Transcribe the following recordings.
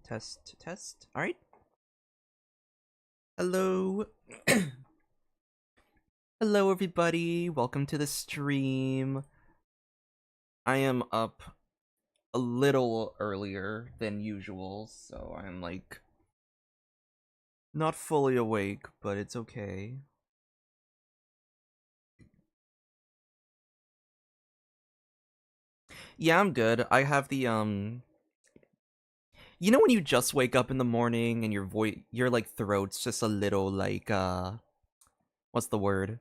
Test. Alright. Hello. Hello, everybody. Welcome to the stream. I am up a little earlier than usual, so I'm like not fully awake, but it's okay. Yeah, I'm good. I have the you know when you just wake up in the morning and your like throat's just a little like what's the word?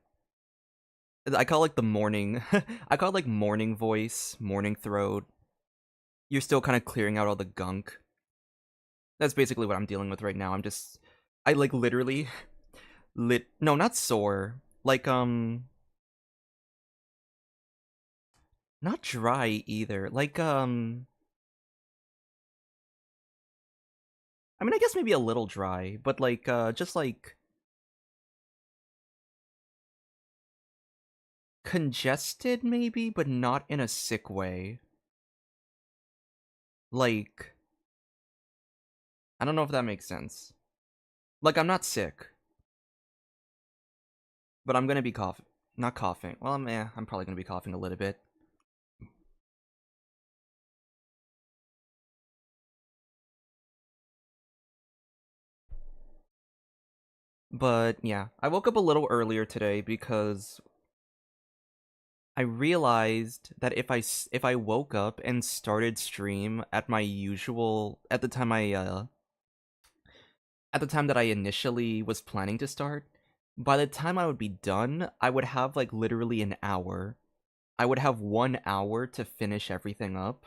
I call it like the morning I call it like morning voice, morning throat. You're still kind of clearing out all the gunk. That's basically what I'm dealing with right now. I like literally no, not sore. Like not dry either. Like I mean I guess maybe a little dry, but like just like congested maybe, but not in a sick way. Like I don't know if that makes sense. Like I'm not sick, but I'm gonna be coughing. Not coughing. Well, I'm probably gonna be coughing a little bit. But yeah, I woke up a little earlier today because I realized that if I woke up and started stream at my usual at the time that I initially was planning to start, by the time I would be done, I would have like literally an hour. I would have 1 hour to finish everything up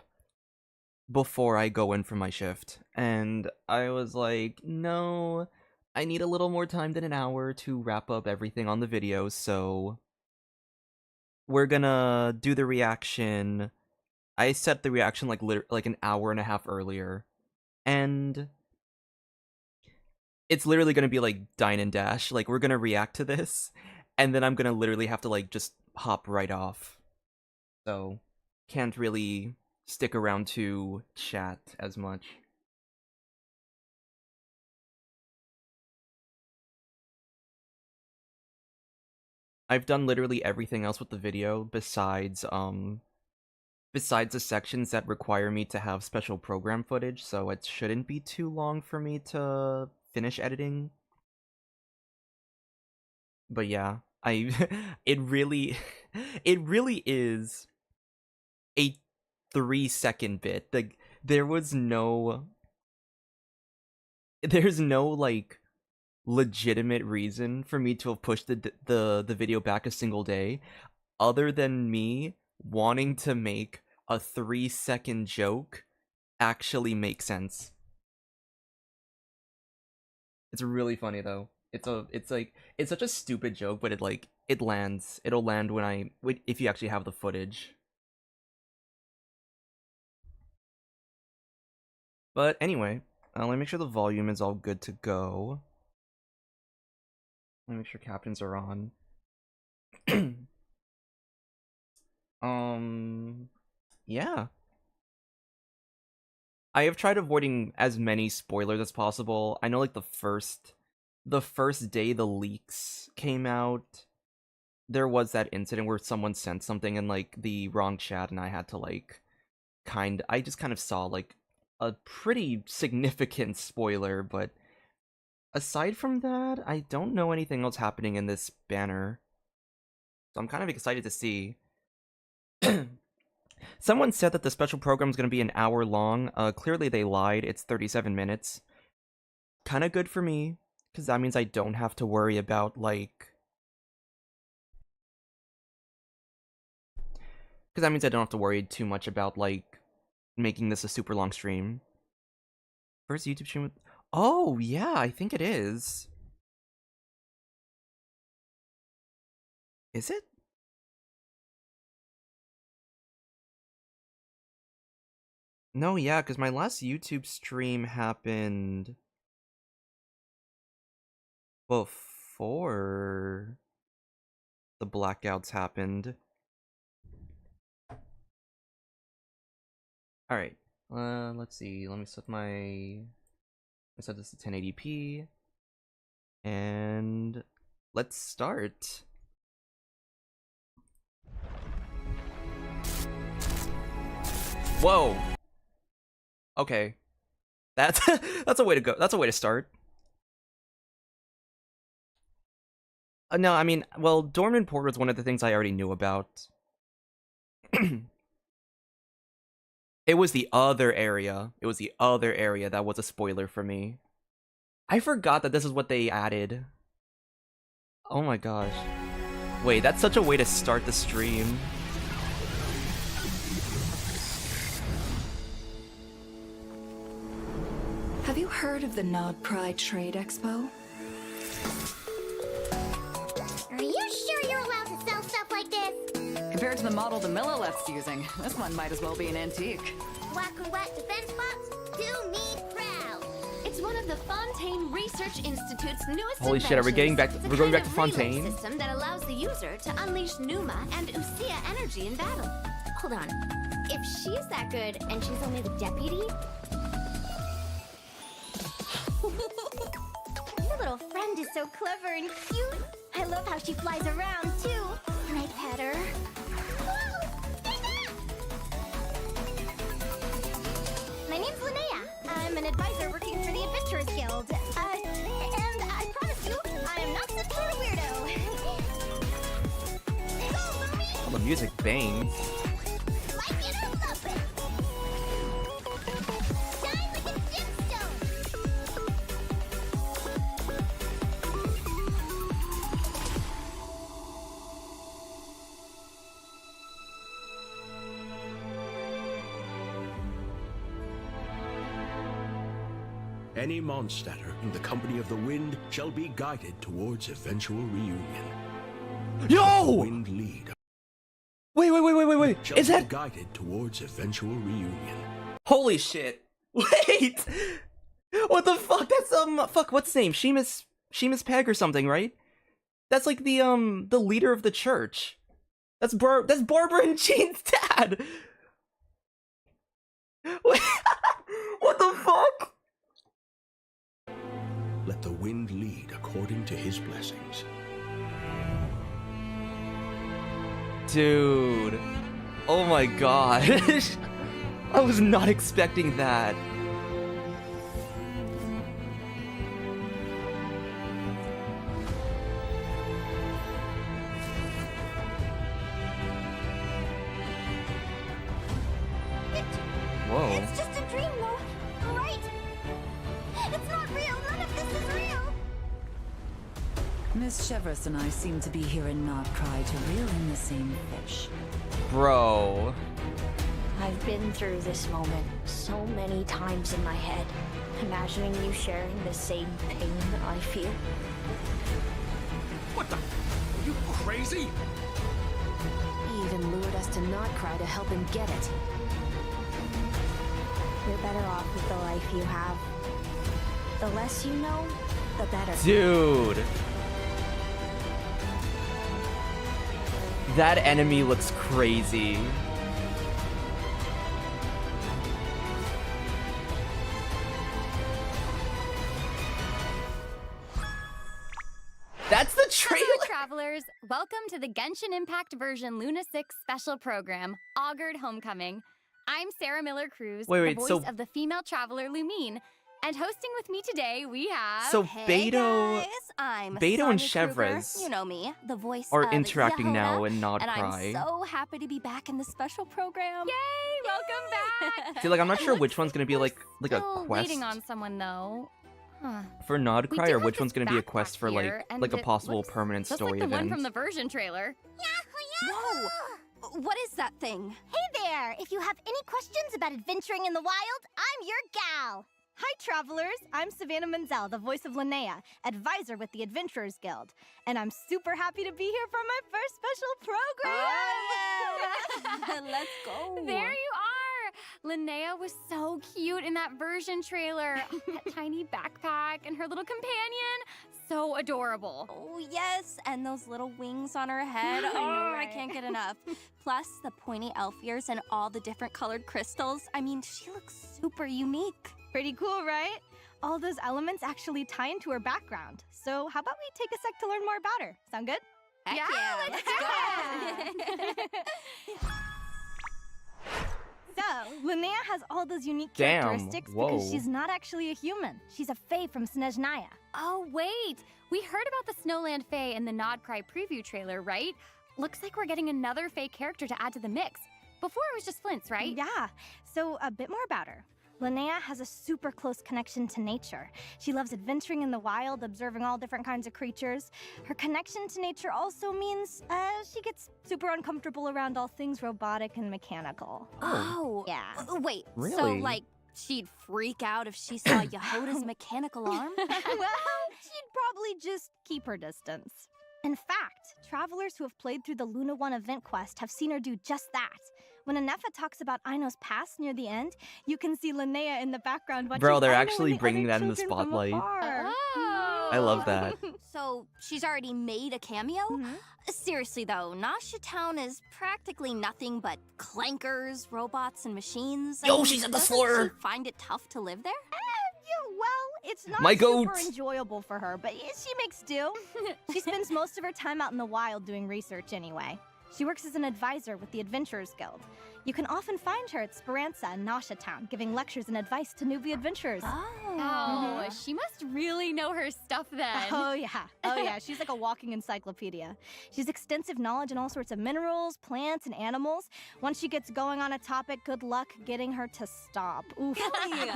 before I go in for my shift. And I was like, no, I need a little more time than an hour to wrap up everything on the video, so we're gonna do the reaction. I set the reaction like an hour and a half earlier, and it's literally gonna be like dine and dash. Like we're gonna react to this, and then I'm gonna literally have to like just hop right off. So can't really stick around to chat as much. I've done literally everything else with the video besides the sections that require me to have special program footage, so it shouldn't be too long for me to finish editing. But yeah, I it really it really is a 3 second bit. Like there was no there's no like legitimate reason for me to have pushed the video back a single day other than me wanting to make a 3 second joke actually make sense. It's really funny though. It's such a stupid joke, but it lands. It'll land if you actually have the footage. But anyway, let me make sure the volume is all good to go. Let me make sure captions are on. Yeah. I have tried avoiding as many spoilers as possible. I know like the first day the leaks came out, there was that incident where someone sent something in like the wrong chat and I had to like I just kind of saw like a pretty significant spoiler, but aside from that, I don't know anything else happening in this banner. So I'm kind of excited to see. Someone said that the special program is going to be an hour long. Clearly they lied. It's 37 minutes. Kind of good for me, because that means I don't have to worry about like. Because that means I don't have to worry too much about like making this a super long stream. First YouTube stream with. Oh yeah, I think it is. Is it? No, yeah, because my last YouTube stream happened before the blackouts happened. Alright, let's see. Let me set my set this to 1080p. And let's start. Whoa. Okay. That's that's a way to go. That's a way to start. No, I mean, well, Dormant Port was one of the things I already knew about. It was the other area. It was the other area that was a spoiler for me. I forgot that this is what they added. Oh my gosh. Wait, that's such a way to start the stream. Have you heard of the Nod Pride Trade Expo? Are you sure you're allowed to sell stuff like this? Compared to the model the Millileft's using, this one might as well be an antique. Whack defense box? Do me proud. It's one of the Fontaine Research Institute's newest Holy shit, are we getting back? We're going back to Fontaine? It's a system that allows the user to unleash Numa and Usia energy in battle. Hold on. If she's that good and she's only the deputy... Your little friend is so clever and cute. I love how she flies around, too. Can I pet her? Whoa! My name's Linnea. I'm an advisor working for the Adventurers Guild. And I promise you, I am not some sort of weirdo. Go, Lumi! Oh, the music bangs. Like it or love it. Shine like a gemstone. Any Mondstatter in the company of the wind shall be guided towards eventual reunion. Yo! Wind lead Wait. shall Is be that... guided towards eventual reunion. Holy shit. Wait! What the fuck? That's, fuck, what's his name? Seamus Peg or something, right? That's like the leader of the church. That's Barbara and Jean's dad! Wait, what the fuck? Let the wind lead according to his blessings. Dude. Oh my gosh. I was not expecting that. Whoa. It's just a dream, though, right? It's not real. None of this is real. Miss Chevrolet and I seem to be here in Nod Pride to reel in the same fish. Bro. I've been through this moment so many times in my head, imagining you sharing the same pain I feel. What the? Are you crazy? He even lured us to Notcry to help him get it. You're better off with the life you have. The less you know, the better. Dude. That enemy looks crazy. That's the trailer! Hello, travelers! Welcome to the Genshin Impact version Luna 6 special program, Augured Homecoming. I'm Sarah Miller-Cruz, Wait, the voice so- of the female traveler Lumine. And hosting with me today, we have... So Hey Beto, guys, I'm Beto and Sonia Kruger. Chevres You know me, the voice are of interacting Yahona, now in Nod and Cry. I'm so happy to be back in the special program. Yay! Welcome back! See, like, I'm not sure which one's gonna be like a Still quest waiting on someone, though. Huh. for Nod We Cry, do or have which this one's gonna be a backpack quest for here, and like a it possible looks permanent just story like the event. one from the version trailer. Whoa! What is that thing? Hey there! If you have any questions about adventuring in the wild, I'm your gal! Hi, travelers! I'm Savannah Menzel, the voice of Linnea, advisor with the Adventurers Guild. And I'm super happy to be here for my first special program! Let's go! There you are! Linnea was so cute in that version trailer. That tiny backpack and her little companion. So adorable. Oh, yes, and those little wings on her head. I know, I right? can't get enough. Plus, the pointy elf ears and all the different colored crystals. I mean, she looks super unique. Pretty cool, right? all those elements actually tie into her background. So how about we take a sec to learn more about her? Sound good? Heck Yeah, let's go! So, Linnea has all those unique Damn, characteristics whoa. because she's not actually a human. She's a fae from Snezhnaya. Oh, wait. We heard about the Snowland Fae in the Nod Cry preview trailer, right? Looks like we're getting another Fae character to add to the mix. Before it was just Flint's, right? Yeah, so a bit more about her. Linnea has a super close connection to nature. She loves adventuring in the wild, observing all different kinds of creatures. Her connection to nature also means she gets super uncomfortable around all things robotic and mechanical. Oh. Yeah. Wait, so Really? like she'd freak out if she saw Yehoda's mechanical arm? Well, she'd probably just keep her distance. In fact, travelers who have played through the Luna 1 event quest have seen her do just that. When Nefer talks about Aino's past near the end, you can see Linnea in the background watching Bro, they're Aino actually and the bringing other that in the children from spotlight. afar. Oh. I love that. So she's already made a cameo? Seriously though, Nasha Town is practically nothing but clankers, robots, and machines. Yo, she's at the doesn't floor. she find it tough to live there? Yeah, well, it's not My super goat. enjoyable for her, but she makes do. She spends most of her time out in the wild doing research anyway. She works as an advisor with the Adventurers Guild. You can often find her at Speranza and Nasha Town, giving lectures and advice to newbie adventurers. Oh, she must really know her stuff then. Oh yeah. She's like a walking encyclopedia. She has extensive knowledge in all sorts of minerals, plants, and animals. Once she gets going on a topic, good luck getting her to stop. Oof. Really?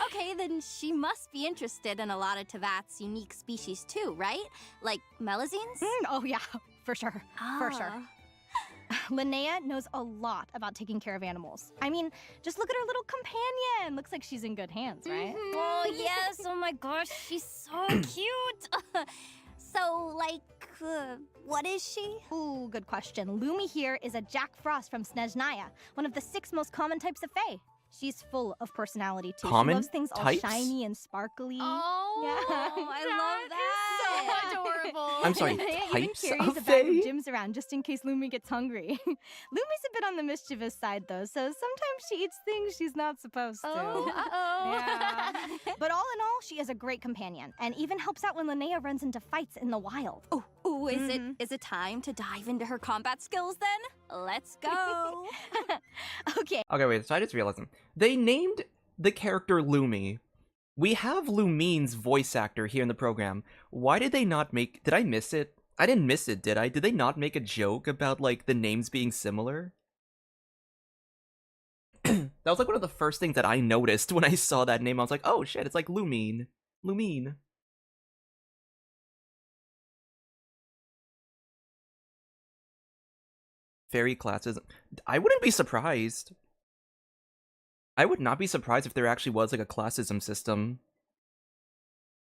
Okay, then she must be interested in a lot of Tevat's unique species too, right? Like melazines? Oh yeah, for sure. For sure. Ah. Linnea knows a lot about taking care of animals. I mean, just look at her little companion. Looks like she's in good hands, right? Oh, yes. Oh my gosh, she's so cute. So, like, what is she? Ooh, good question. Lumi here is a Jack Frost from Snezhnaya, one of the 6 most common types of fae. She's full of personality too. Common She loves things types? all shiny and sparkly. Oh, Yeah. I love that. Is so adorable. I'm sorry, Linnea even types carries of a bag of fae? gems around just in case Lumi gets hungry. Lumi's a bit on the mischievous side though, so sometimes she eats things she's not supposed to. Oh, uh-oh. Yeah. But all in all, she is a great companion and even helps out when Linnea runs into fights in the wild. Ooh, is it time to dive into her combat skills then? Let's go. Okay. Okay, wait, so I just realized something. They named the character Lumi. We have Lumine's voice actor here in the program. Why did they not make... Did I miss it? I didn't miss it, did I? Did they not make a joke about, like, the names being similar? That was, like, one of the first things that I noticed when I saw that name. I was like, oh, shit, it's like Lumine. Lumine. Fairy classes. I wouldn't be surprised. I would not be surprised if there actually was, like, a classism system.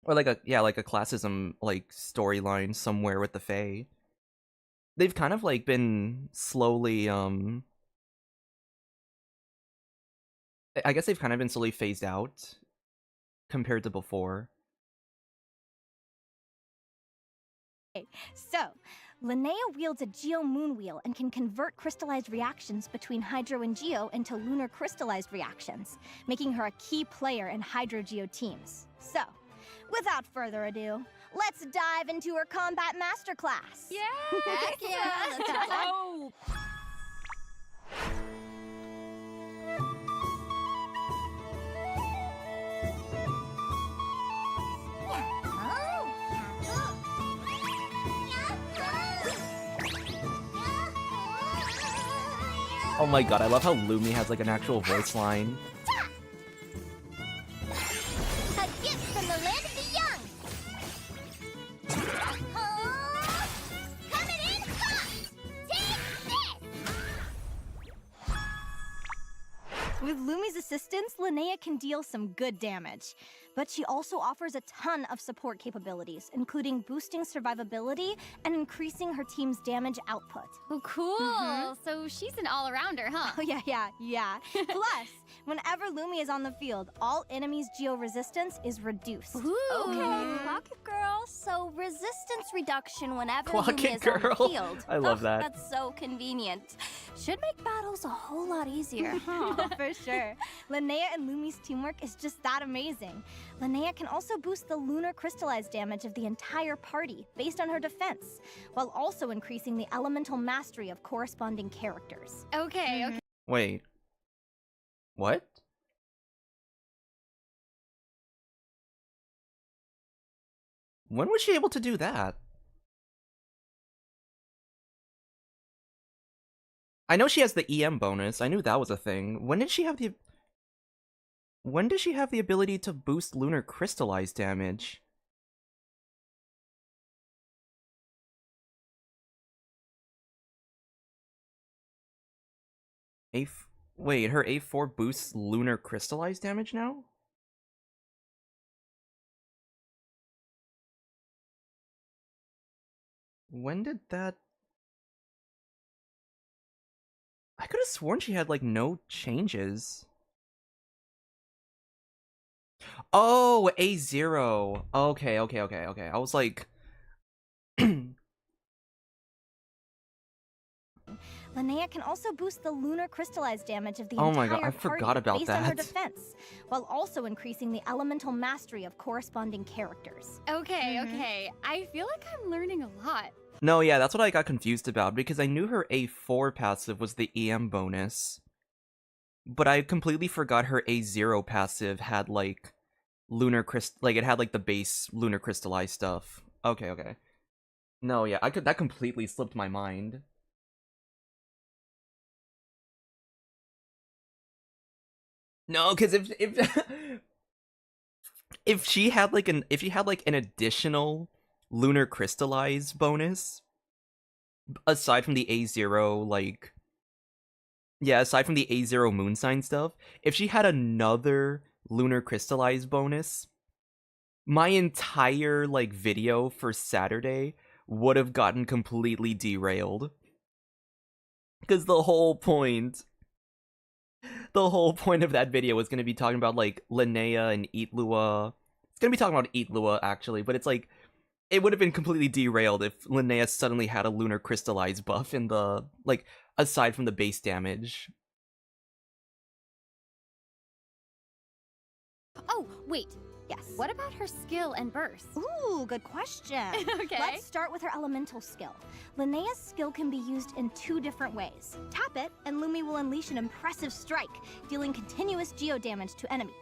Or, like, a classism, like, storyline somewhere with the Fae. They've kind of, like, been slowly, I guess they've kind of been slowly phased out compared to before. So, Linnea wields a Geo Moon Wheel and can convert crystallized reactions between Hydro and Geo into lunar crystallized reactions, making her a key player in Hydro-Geo teams. So, without further ado, let's dive into her combat masterclass. Yeah. Heck yeah, let's go. Oh my god, I love how Lumi has, like, an actual voice line. A gift from the land of the young. Oh, coming in hot. Take this. With Lumi's assistance, Linnea can deal some good damage. But she also offers a ton of support capabilities, including boosting survivability and increasing her team's damage output. Oh, cool. So she's an all-arounder, huh? Oh, yeah. Plus, whenever Lumi is on the field, all enemies' geo-resistance is reduced. Ooh. Okay, clock it, girl. So resistance reduction whenever Clock Lumi it, is on the girl. field. I love that. That's so convenient. Should make battles a whole lot easier. Oh, for sure. Linnea and Lumi's teamwork is just that amazing. Linnea can also boost the lunar crystallized damage of the entire party based on her defense, while also increasing the elemental mastery of corresponding characters. Okay, okay. Wait. What? When was she able to do that? I know she has the EM bonus. I knew that was a thing. When did she have the ability to boost lunar crystallized damage? Wait, her A4 boosts lunar crystallized damage now? When did that... I could have sworn she had, like, no changes. Oh, A0. Okay. I was like... Linnea can also boost the lunar crystallized damage of the Oh my entire god, I party forgot about based on her that. defense, while also increasing the elemental mastery of corresponding characters. Okay, okay. I feel like I'm learning a lot. No, yeah, that's what I got confused about, because I knew her A4 passive was the EM bonus. But I completely forgot her A0 passive had, like, it had, like, the base lunar crystallized stuff. Okay. No, yeah, that completely slipped my mind. No, because if she had like an additional lunar crystallize bonus aside from the A0 aside from the A0 moon sign stuff, if she had another lunar crystallize bonus, my entire video for Saturday would have gotten completely derailed. Because the whole point of that video was going to be talking about, Linnea and Eatlua. It's going to be talking about Eatlua, actually, but it's it would have been completely derailed if Linnea suddenly had a lunar crystallize buff in the, aside from the base damage. Oh, wait. Yes. What about her skill and burst? Ooh, good question. Okay. Let's start with her elemental skill. Linnea's skill can be used in 2 different ways. Tap it, and Lumi will unleash an impressive strike, dealing continuous geo damage to enemies.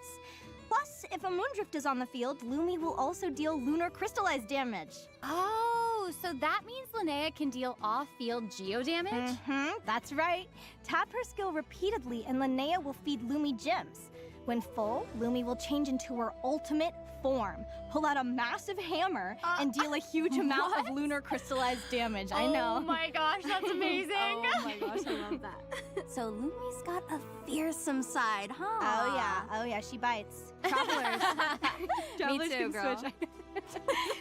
Plus, if a Moondrift is on the field, Lumi will also deal lunar crystallized damage. Oh, so that means Linnea can deal off-field geo damage? That's right. Tap her skill repeatedly, and Linnea will feed Lumi gems. When full, Lumi will change into her ultimate form, pull out a massive hammer, and deal a huge amount of lunar crystallized damage. I know. Oh my gosh, that's amazing. Oh my gosh, I love that. So Lumi's got a fearsome side, huh? Oh yeah, she bites. Travelers. Me too, girl.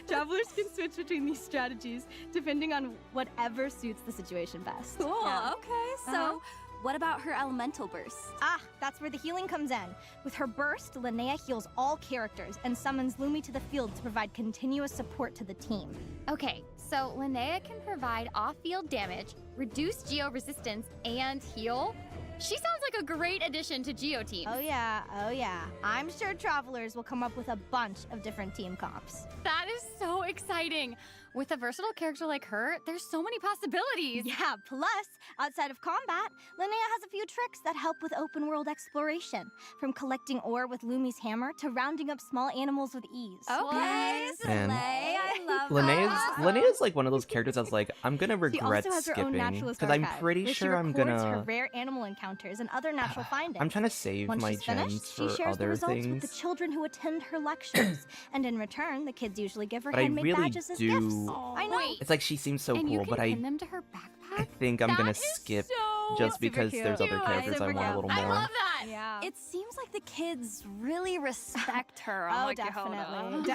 Travelers can switch between these strategies depending on whatever suits the situation best. Cool, Yeah. okay. So, what about her elemental burst? Ah, that's where the healing comes in. With her burst, Linnea heals all characters and summons Lumi to the field to provide continuous support to the team. Okay, so Linnea can provide off-field damage, reduce geo resistance, and heal. She sounds like a great addition to Geo teams. Oh yeah. I'm sure Travelers will come up with a bunch of different team comps. That is so exciting. With a versatile character like her, there's so many possibilities. Yeah, plus, outside of combat, Linnea has a few tricks that help with open world exploration, from collecting ore with Lumi's hammer to rounding up small animals with ease. Okay, Man. Slay, I love Linnea's one of those characters that's I'm gonna She regret also has her own skipping, naturalist because I'm archive, pretty where sure I'm she records her gonna... rare animal encounters and other natural findings. I'm trying to save Once my she's gems finished, she for shares the other results with things. the children who attend her lectures, and in return, the kids usually give her But I handmade really badges as do- gifts. I know. Wait, It's she seems so and you cool, can but pin them to her backpack? I think I'm gonna That is skip so just because cute. there's other Cute. characters I Super want a cute. little I more. love that. Yeah. It seems like the kids really respect her. Oh, on definitely.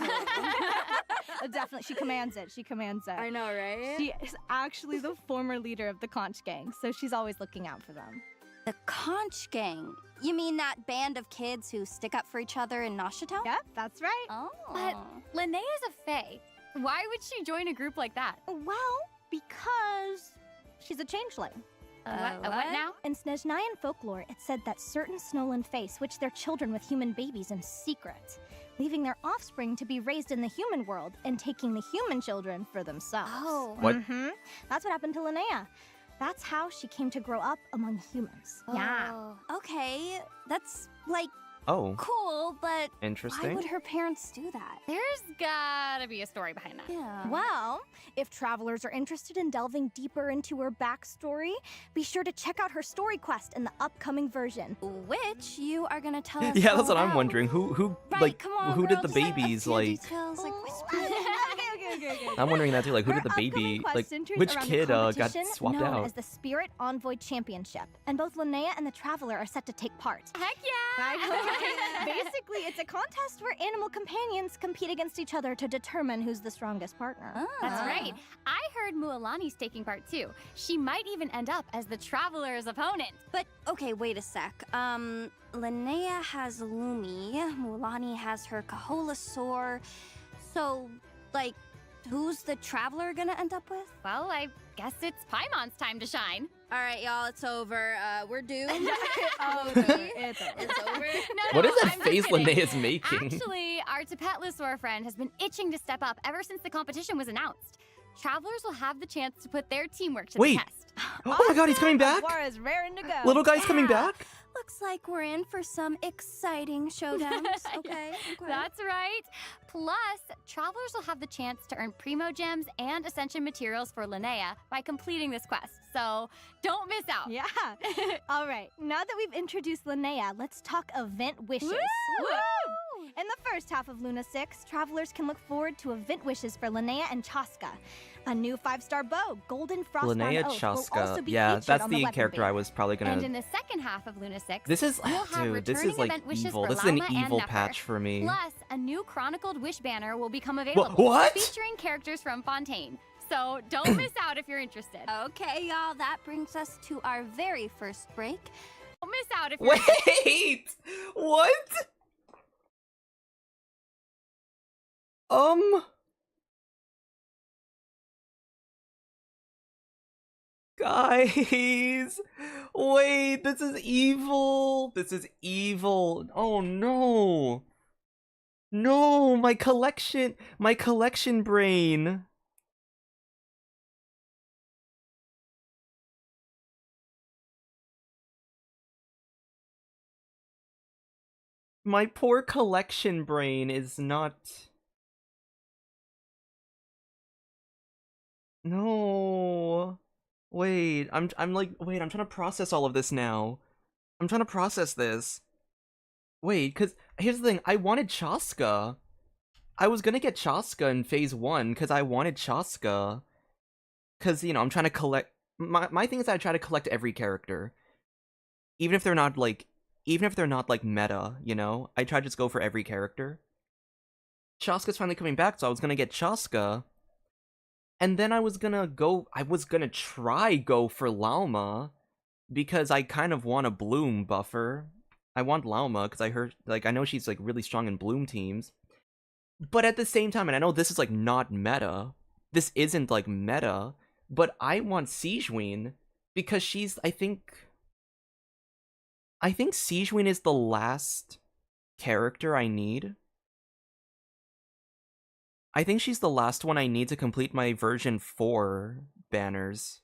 Definitely. She commands it. I know, right? She is actually the former leader of the Conch Gang, so she's always looking out for them. The Conch Gang. You mean that band of kids who stick up for each other in Noshitown? Yep, that's right. Oh. But Linnea's a fae. Why would she join a group like that? Well, because she's a changeling. What now? In Snezhnayan folklore, it's said that certain Snowland Fae switch their children with human babies in secret. leaving their offspring to be raised in the human world and taking the human children for themselves. Oh. What? That's what happened to Linnea. That's how she came to grow up among humans. Yeah. Oh. Okay, that's, like, Oh, cool, but why interesting. would her parents do that? There's gotta be a story behind that. Yeah. Well, if travelers are interested in delving deeper into her backstory, be sure to check out her story quest in the upcoming version. Which you are gonna tell us Yeah, that's all what I'm about. wondering. Who Right, like come on, who did girl, the just a babies few like? details, like whisper. Okay. I'm wondering that too. Like, who Her did the upcoming baby quest like? centers Which around the kid got competition swapped known out? as the Spirit Envoy Championship, and both Linnea and the Traveler are set to take part. Heck yeah! Basically, it's a contest where animal companions compete against each other to determine who's the strongest partner. That's right. I heard Mualani's taking part too. She might even end up as the Traveler's opponent. But okay, wait a sec. Linnea has Lumi, Mualani has her Kaholasaur. So, like, who's the Traveler gonna end up with? Well, I guess it's Paimon's time to shine. All right, y'all, it's over. We're doomed. It's over. It's over. What is that I'm just face kidding. Linnea's making? Actually, our Tapetlosaur friend has been itching to step up ever since the competition was announced. Travelers will have the chance to put their teamwork to Wait. the test. Oh my god, he's coming back! Laura's raring to go. Little guy's coming Yeah. back? Looks like we're in for some exciting showdowns. Okay. That's right. Plus, travelers will have the chance to earn Primo Gems and Ascension materials for Linnea by completing this quest. So don't miss out. Yeah. All right. Now that we've introduced Linnea, let's talk event wishes. Woo! In the first half of Luna 6, travelers can look forward to event wishes for Linnea and Chaska. A new 5-star bow, Golden Frostbound Linnea Oath, will also Chaska. be Yeah, featured that's on the weapon character I band. was probably And gonna. in the second half of Luna 6, This is, we'll have dude. This is returning like event wishes evil. for This is an Lauma and evil Nefer. patch for me. Plus, a new chronicled wish banner will become available. What? Featuring characters from Fontaine. So don't miss out if you're interested. Okay, y'all, that brings us to our very first break. Don't miss out if you're Wait! What? Guys, wait, this is evil. This is evil. Oh no. No, my collection brain. My poor collection brain is not. No. Wait, I'm trying to process all of this now. I'm trying to process this. Wait, cuz here's the thing, I wanted Chaska. I was gonna get Chaska in phase 1 cuz I wanted Chaska. Cuz, you know, I'm trying to collect my thing is I try to collect every character. Even if they're not like meta, you know? I try to just go for every character. Chaska's finally coming back, so I was gonna get Chaska. And then I was gonna try go for Lauma, because I kind of want a Bloom buffer. I want Lauma, because I know she's, like, really strong in Bloom teams. But at the same time, and I know this is, like, not meta, this isn't, like, meta, but I want Sigewinne, because she's, I think Sigewinne is the last character I need. I think she's the last one I need to complete my version 4 banners.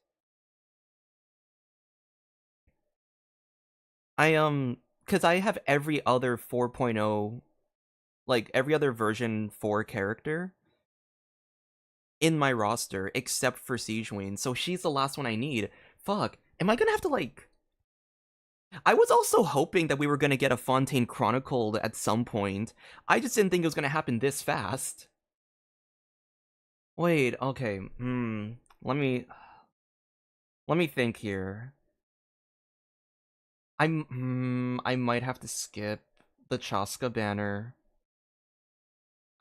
Cause I have every other 4.0, like, every other version 4 character in my roster, except for Sigewinne, so she's the last one I need. Fuck, am I gonna have to, like... I was also hoping that we were gonna get a Fontaine Chronicled at some point. I just didn't think it was gonna happen this fast. Wait, okay, let me think here. I might have to skip the Chaska banner.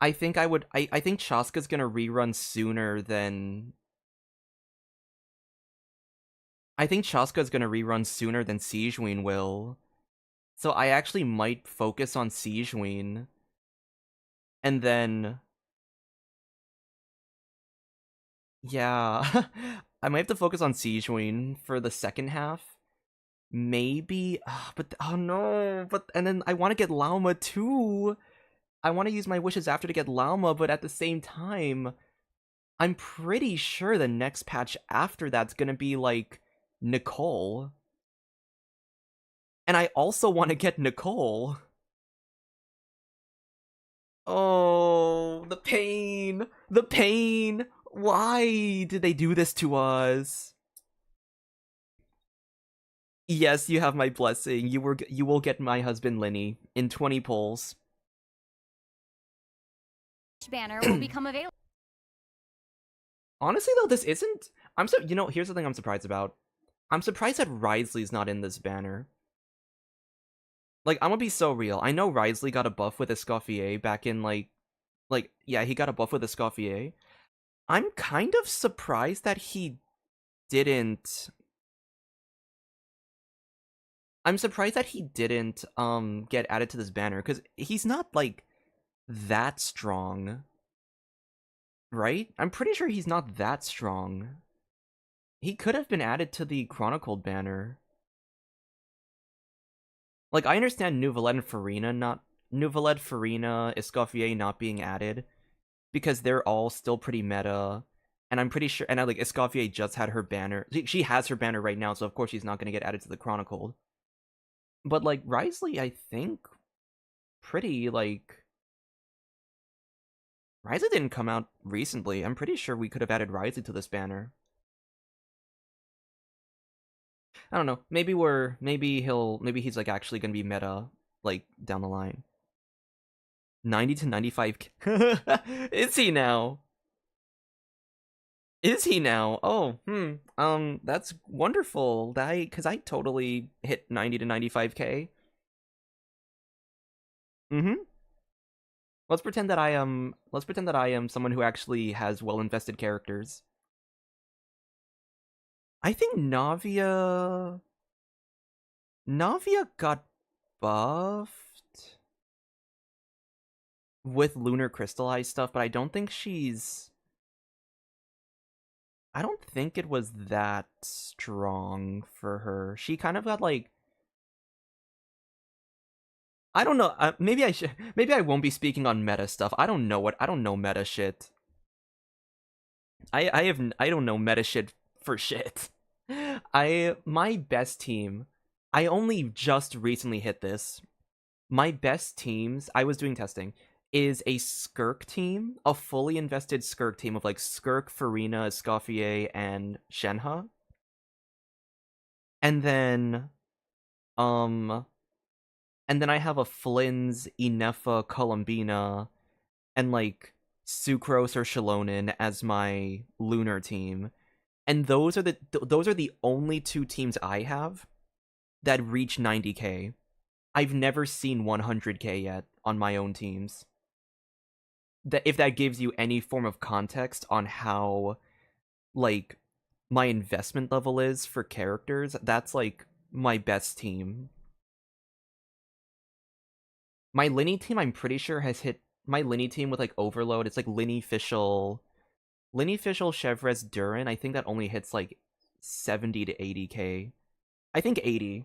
I think Chaska's gonna rerun sooner than... I think Chaska's gonna rerun sooner than Sigewinne will. So I actually might focus on Sigewinne. And then... Yeah, I might have to focus on Sigewinne for the second half. Maybe, but oh no, and then I want to get Lauma too. I want to use my wishes after to get Lauma, but at the same time, I'm pretty sure the next patch after that's gonna be, like, Nicole. And I also want to get Nicole. Oh, the pain! The pain! Why did they do this to us? Yes, you have my blessing. You will get my husband Linny in 20 polls. Banner will become available. Honestly, though, this isn't. Here's the thing I'm surprised about. I'm surprised that Risley's not in this banner. Like, I'm gonna be so real. I know Risley got a buff with Escoffier back in, yeah, he got a buff with Escoffier. I'm kind of surprised that he didn't. I'm surprised that he didn't, get added to this banner, because he's not, like, that strong. Right? I'm pretty sure he's not that strong. He could have been added to the Chronicled banner. Like, I understand Nouvelette Farina, Escoffier not being added, because they're all still pretty meta, and I'm pretty sure, and Escoffier just had her banner. She has her banner right now, so of course she's not gonna get added to the Chronicled. But, like, Risley, I think, pretty, like... Risley didn't come out recently. I'm pretty sure we could have added Risley to this banner. I don't know. Maybe he's, like, actually gonna be meta, like, down the line. 90 to 95. Is he now? Is he now? Oh, that's wonderful. Because I totally hit 90 to 95k. Let's pretend that I am someone who actually has well-invested characters. I think Navia got buffed with lunar crystallized stuff, but I don't think it was that strong for her. She kind of got, like, I don't know. Maybe I won't be speaking on meta stuff. I don't know meta shit. I don't know meta shit for shit. My best team, I only just recently hit this. My best teams, I was doing testing, is a Skirk team, a fully invested Skirk team of, like, Skirk, Farina, Escoffier, and Shenhe. And then I have a Flynn's, Inefa, Columbina, and, like, Sucrose or Shalonin as my lunar team. And those are the only two teams I have that reach 90k. I've never seen 100k yet on my own teams. If that gives you any form of context on how, like, my investment level is for characters, that's, like, my best team. My Linny team, I'm pretty sure, has hit my Linny team with, like, Overload. It's, like, Linny, Fischl, Chevres, Durin. I think that only hits, like, 70 to 80k. I think 80.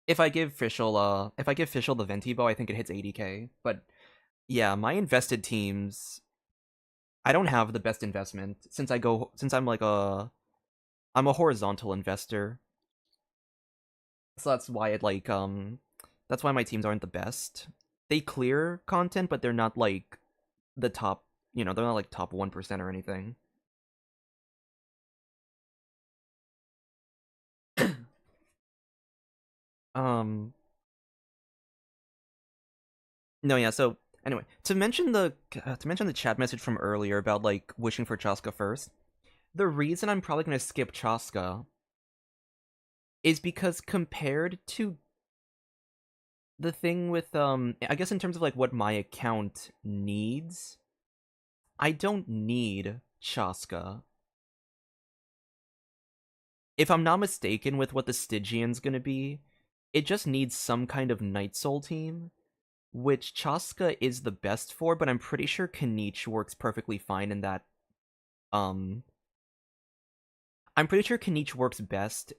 If I give Fischl the Venti Bow, I think it hits 80k. But yeah, my invested teams, I don't have the best investment since I'm a horizontal investor. So that's why that's why my teams aren't the best. They clear content, but they're not, like, the top, they're not, like, top 1% or anything. No, yeah, so anyway, to mention the chat message from earlier about, like, wishing for Chaska first, the reason I'm probably gonna skip Chaska is because compared to the thing with, I guess in terms of, like, what my account needs, I don't need Chaska. If I'm not mistaken with what the Stygian's gonna be, it just needs some kind of Night Soul team, which Chaska is the best for, but I'm pretty sure Kanich works perfectly fine in that. I'm pretty sure Kanich works best,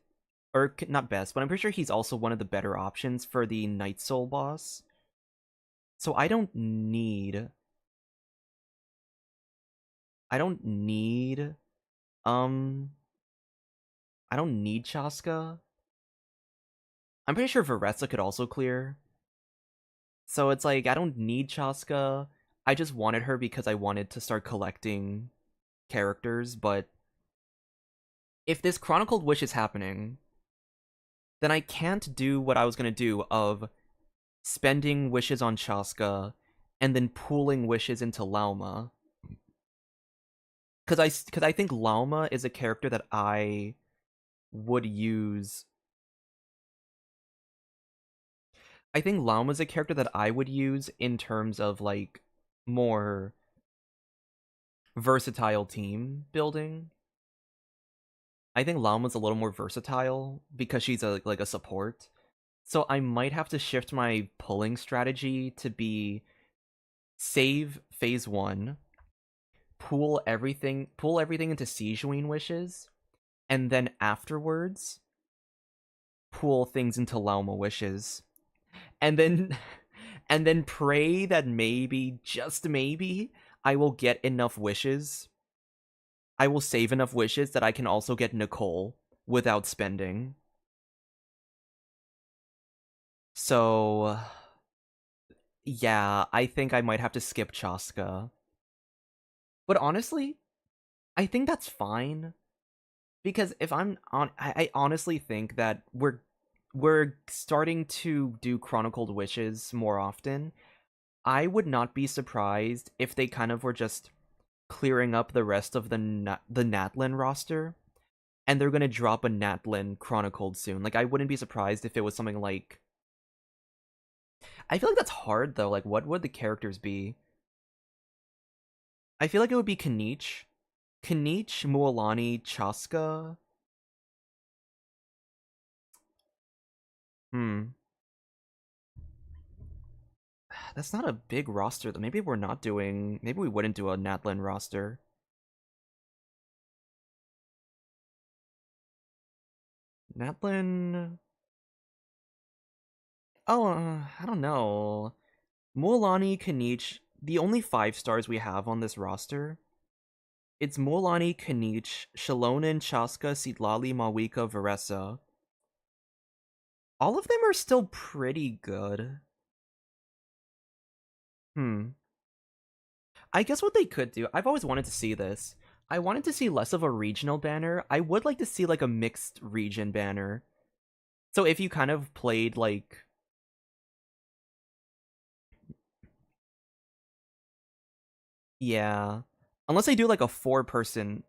or not best, but I'm pretty sure he's also one of the better options for the Night Soul boss. So I don't need um I don't need Chaska. I'm pretty sure Varessa could also clear. So it's like I don't need Chaska. I just wanted her because I wanted to start collecting characters, but if this Chronicled Wish is happening, then I can't do what I was gonna do of spending wishes on Chaska and then pooling wishes into Lauma. Because I think Lauma is a character that I would use. I think Lauma is a character that I would use in terms of like more versatile team building. I think Lauma's a little more versatile because she's like a support. So I might have to shift my pulling strategy to be save phase 1, pool everything into Sijuin wishes, and then afterwards pool things into Lauma wishes. And then and then pray that maybe, just maybe, I will get enough wishes. I will save enough wishes that I can also get Nicole without spending. So yeah, I think I might have to skip Chaska. But honestly, I think that's fine. Because if I'm on, I honestly think that we're starting to do Chronicled Wishes more often. I would not be surprised if they kind of were just clearing up the rest of the Natlin roster, and they're gonna drop a Natlin Chronicled soon. Like, I wouldn't be surprised if it was something like. I feel like that's hard though. Like, what would the characters be? I feel like it would be Kanich, Mualani, Chaska. Hmm. That's not a big roster though. Maybe we're not doing. Maybe we wouldn't do a Natlin roster. Natlin. Oh, I don't know. Mualani, Kanich. The only 5 stars we have on this roster. It's Mualani, Kanich, Shalonen, Chaska, Sitlali, Mawika, Varessa. All of them are still pretty good. I guess what they could do, I've always wanted to see this. I wanted to see less of a regional banner. I would like to see like a mixed region banner. So if you kind of played like. Yeah. Unless they do like a 4-person.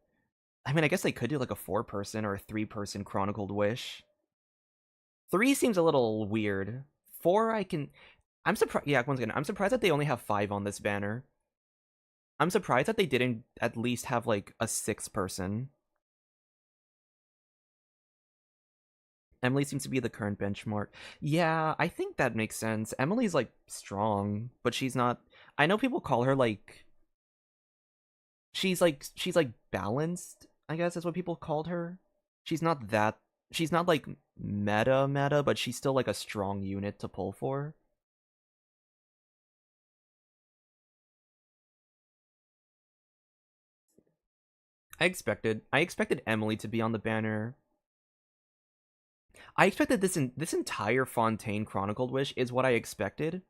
I mean, I guess they could do like a 4-person or a 3-person Chronicled Wish. 3 seems a little weird. 4, I can. I'm surprised. Yeah, once again, I'm surprised that they only have 5 on this banner. I'm surprised that they didn't at least have like a 6-person. Emily seems to be the current benchmark. Yeah, I think that makes sense. Emily's like strong, but she's not. I know people call her like. She's like balanced, I guess is what people called her. She's not that. She's not like meta, but she's still like a strong unit to pull for. I expected Emily to be on the banner. I expected this entire Fontaine Chronicled Wish is what I expected,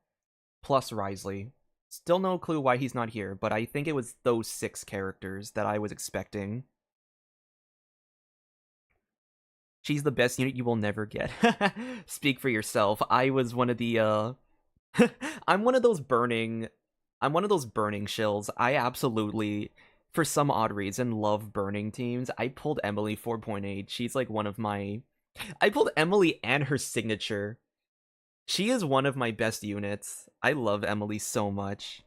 plus Risley. Still no clue why he's not here, but I think it was those 6 characters that I was expecting. She's the best unit you will never get. Speak for yourself. I was one of the I'm one of those burning shills. I absolutely, for some odd reason, love burning teams. I pulled Emily 4.8. She's like one of my. I pulled Emily and her signature. She is one of my best units. I love Emily so much.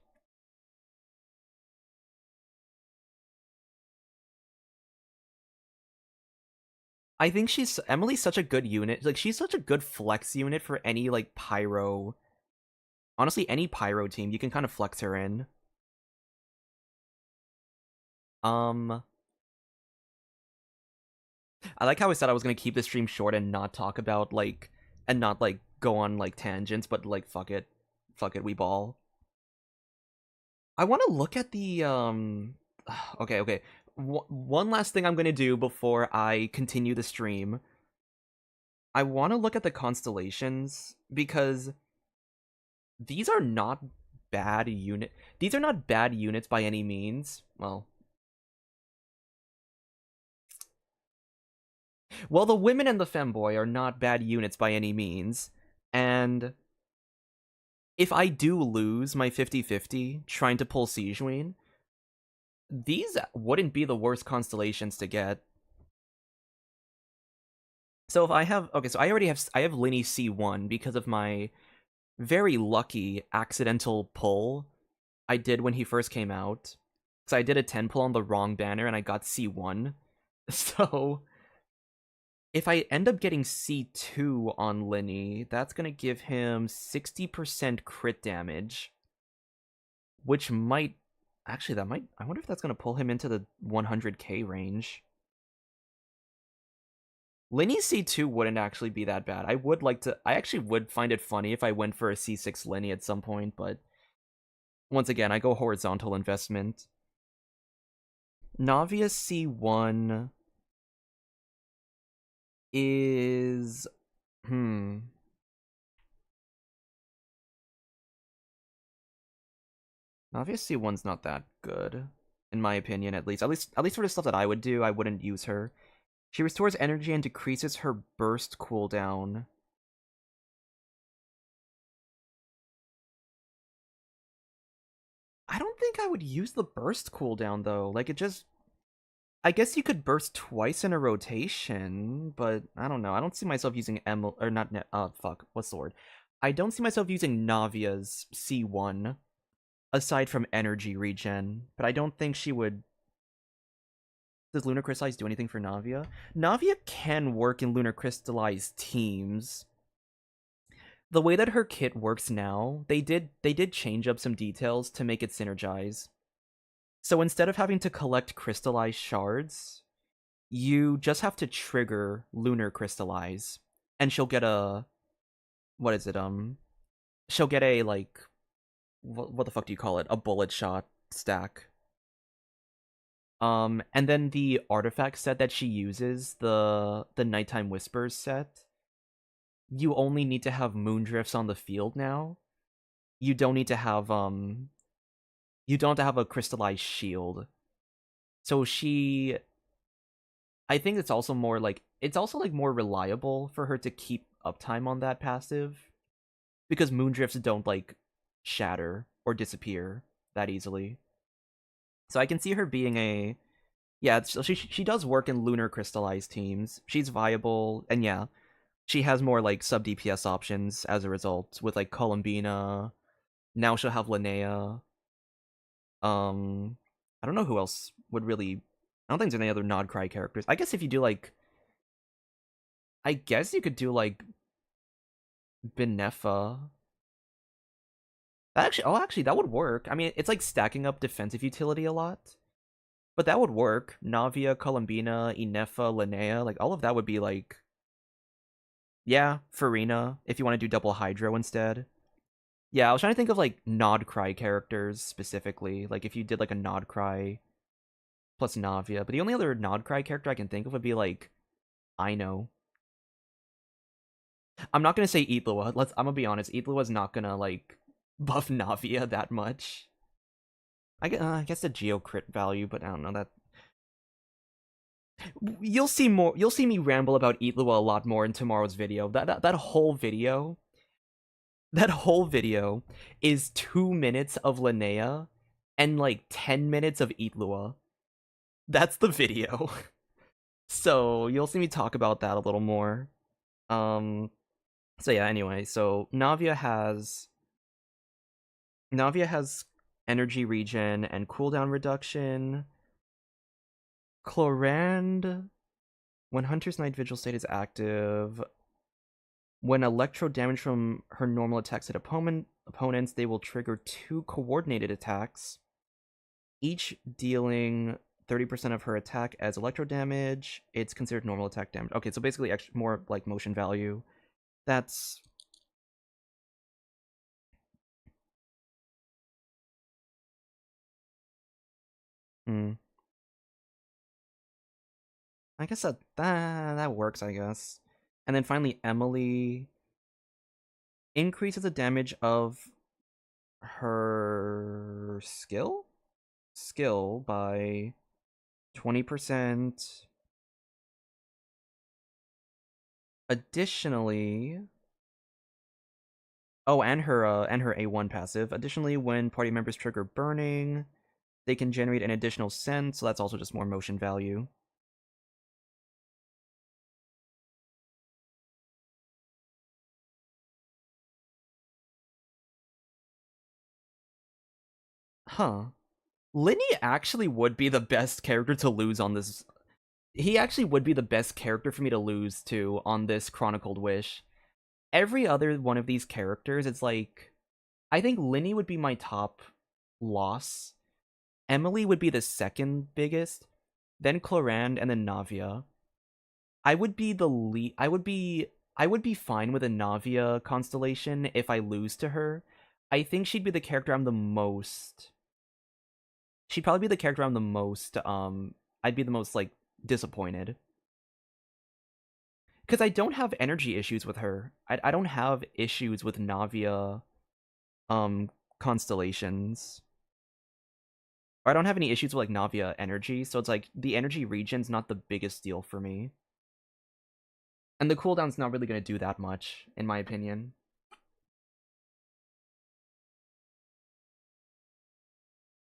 I think Emily's such a good unit. Like, she's such a good flex unit for any like pyro. Honestly, any pyro team, you can kind of flex her in. I like how I said I was gonna keep the stream short and not talk about like, and not like go on like tangents, but like fuck it, we ball. I want to look at the okay. One last thing I'm gonna do before I continue the stream. I want to look at the constellations because these are not bad unit. These are not bad units by any means. Well, the women and the femboy are not bad units by any means, and if I do lose my 50-50 trying to pull Siegeween, these wouldn't be the worst constellations to get. So if I have so I have Linnea C1 because of my very lucky accidental pull I did when he first came out. So I did a 10 pull on the wrong banner and I got C1. So if I end up getting C2 on Linnea, that's gonna give him 60% crit damage, which might actually I wonder if that's gonna pull him into the 100k range. Linnea C2 wouldn't actually be that bad. I actually would find it funny if I went for a C6 Linnea at some point, but once again, I go horizontal investment. Navia C1 is Navia C1's not that good, in my opinion, at least. At least for the stuff that I would do, I wouldn't use her. She restores energy and decreases her burst cooldown. I don't think I would use the burst cooldown though. Like I guess you could burst twice in a rotation, but I don't know. I don't see myself using what's the word? I don't see myself using Navia's C1 aside from energy regen, but I don't think she would. Does Lunar Crystallize do anything for Navia? Navia can work in Lunar Crystallized teams. The way that her kit works now, they did change up some details to make it synergize. So instead of having to collect crystallized shards, you just have to trigger Lunar Crystallize, and she'll get a she'll get a like what the fuck do you call it? A bullet shot stack. And then the artifact set that she uses, the Nighttime Whispers set, you only need to have Moondrifts on the field now. You don't need to have you don't have to have a crystallized shield. So I think it's also more more reliable for her to keep uptime on that passive, because Moondrifts don't like shatter or disappear that easily. So I can see her being so she does work in Lunar Crystallized teams. She's viable, and yeah, she has more like sub DPS options as a result with like Columbina. Now she'll have Linnea. I don't know who else would really. I don't think there's any other Nod Cry characters. I guess if you do like, I guess you could do like Benefa. Actually, that would work. I mean, it's like stacking up defensive utility a lot, but that would work. Navia, Columbina, Inefa, Linnea, like all of that would be like, yeah, Farina, if you want to do double Hydro instead. Yeah, I was trying to think of like Nod Cry characters specifically, like if you did like a Nod Cry plus Navia, but the only other Nod Cry character I can think of would be like Ino. I'm not gonna say Itlua. I'm gonna be honest. Itlua's not gonna like buff Navia that much. I guess the Geo crit value, but I don't know that. You'll see more. You'll see me ramble about Itlua a lot more in tomorrow's video. That whole video. That whole video is 2 minutes of Linnea and like 10 minutes of Itlua. That's the video. So you'll see me talk about that a little more. So yeah, anyway, so Navia has energy regen and cooldown reduction. Chlorand, when Hunter's Night Vigil state is active, when electro damage from her normal attacks hit opponents, they will trigger 2 coordinated attacks, each dealing 30% of her attack as electro damage. It's considered normal attack damage. Okay, so basically more like motion value. That's Hmm. I guess that works, I guess. And then finally, Emily increases the damage of her skill by 20%. Additionally, oh, and her A1 passive. Additionally, when party members trigger burning, they can generate an additional scent, so that's also just more motion value. Huh. Linnea actually would be the best character to lose on this. He actually would be the best character for me to lose to on this Chronicled Wish. Every other one of these characters, it's like, I think Linnea would be my top loss. Emily would be the second biggest, then Clorand, and then Navia. I would be I would be fine with a Navia constellation if I lose to her. I think she'd be the character I'm the most. She'd probably be the character I'm the most. I'd be the most like disappointed because I don't have energy issues with her. I don't have issues with Navia, constellations. Or I don't have any issues with like Navia energy, so it's like the energy region's not the biggest deal for me. And the cooldown's not really going to do that much, in my opinion.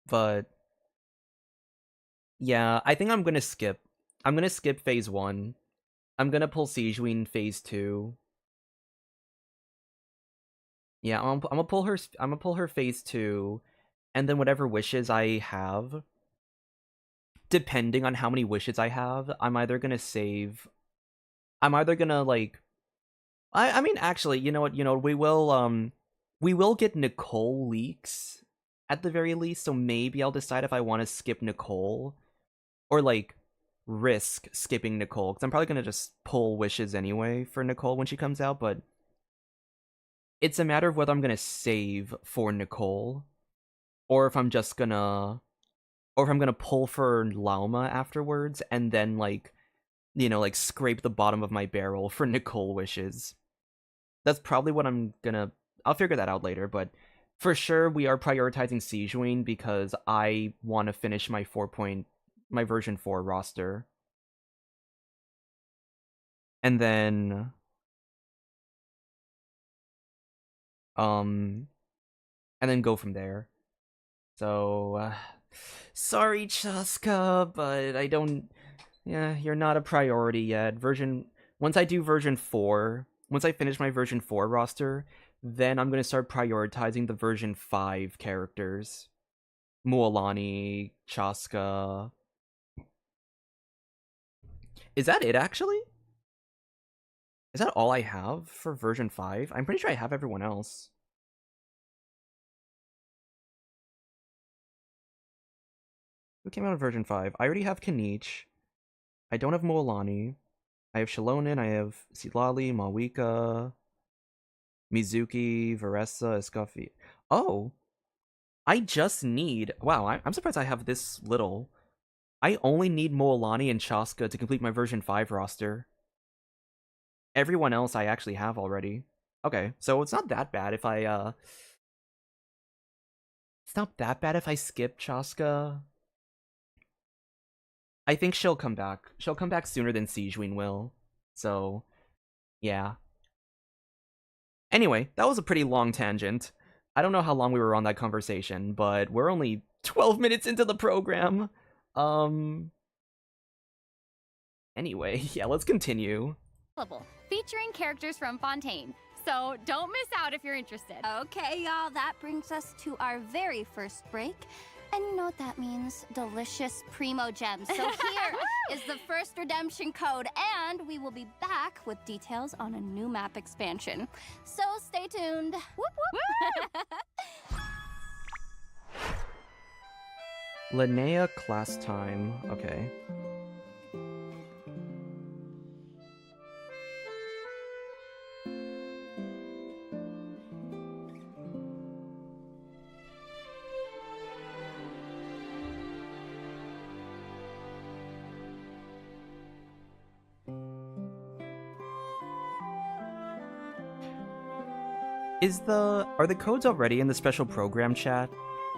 But yeah, I think I'm going to skip. I'm going to skip phase 1. I'm going to pull Seijuin phase 2. Yeah, I'm gonna pull her. I'm gonna pull her phase 2, and then whatever wishes I have, depending on how many wishes I have, I'm either gonna save. I'm either gonna like. I mean, actually, you know what? We will get Nicole leaks at the very least. So maybe I'll decide if I want to skip Nicole, or like risk skipping Nicole, because I'm probably gonna just pull wishes anyway for Nicole when she comes out. But it's a matter of whether I'm gonna save for Nicole, or if I'm just gonna, or if I'm gonna pull for Lauma afterwards, and then like, like scrape the bottom of my barrel for Nicole wishes. That's probably what I'm gonna. I'll figure that out later, but for sure we are prioritizing Seijuin because I want to finish my my version 4 roster, and then um, and then go from there. So sorry, Chaska, but I don't. Yeah, you're not a priority yet. Once I do version 4, once I finish my version 4 roster, then I'm gonna start prioritizing the version 5 characters. Mualani, Chaska. Is that it, actually? Is that all I have for version 5? I'm pretty sure I have everyone else. Who came out of version 5? I already have Kanich. I don't have Mualani. I have Shilonin, I have Silali, Mawika, Mizuki, Varessa, Escuffi. Oh! I just need... Wow, I'm surprised I have this little. I only need Mualani and Chaska to complete my version 5 roster. Everyone else I actually have already. Okay, so it's not that bad if I, It's not that bad if I skip Chaska. I think she'll come back. She'll come back sooner than Seijuin will. So, yeah. Anyway, that was a pretty long tangent. I don't know how long we were on that conversation, but we're only 12 minutes into the program. Anyway, yeah, let's continue. Featuring characters from Fontaine. So don't miss out if you're interested. Okay, y'all, that brings us to our very first break. And you know what that means? Delicious Primo Gems. So here is the first redemption code, and we will be back with details on a new map expansion. So stay tuned. Whoop whoop! Linnea class time. Okay. Are the codes already in the special program chat?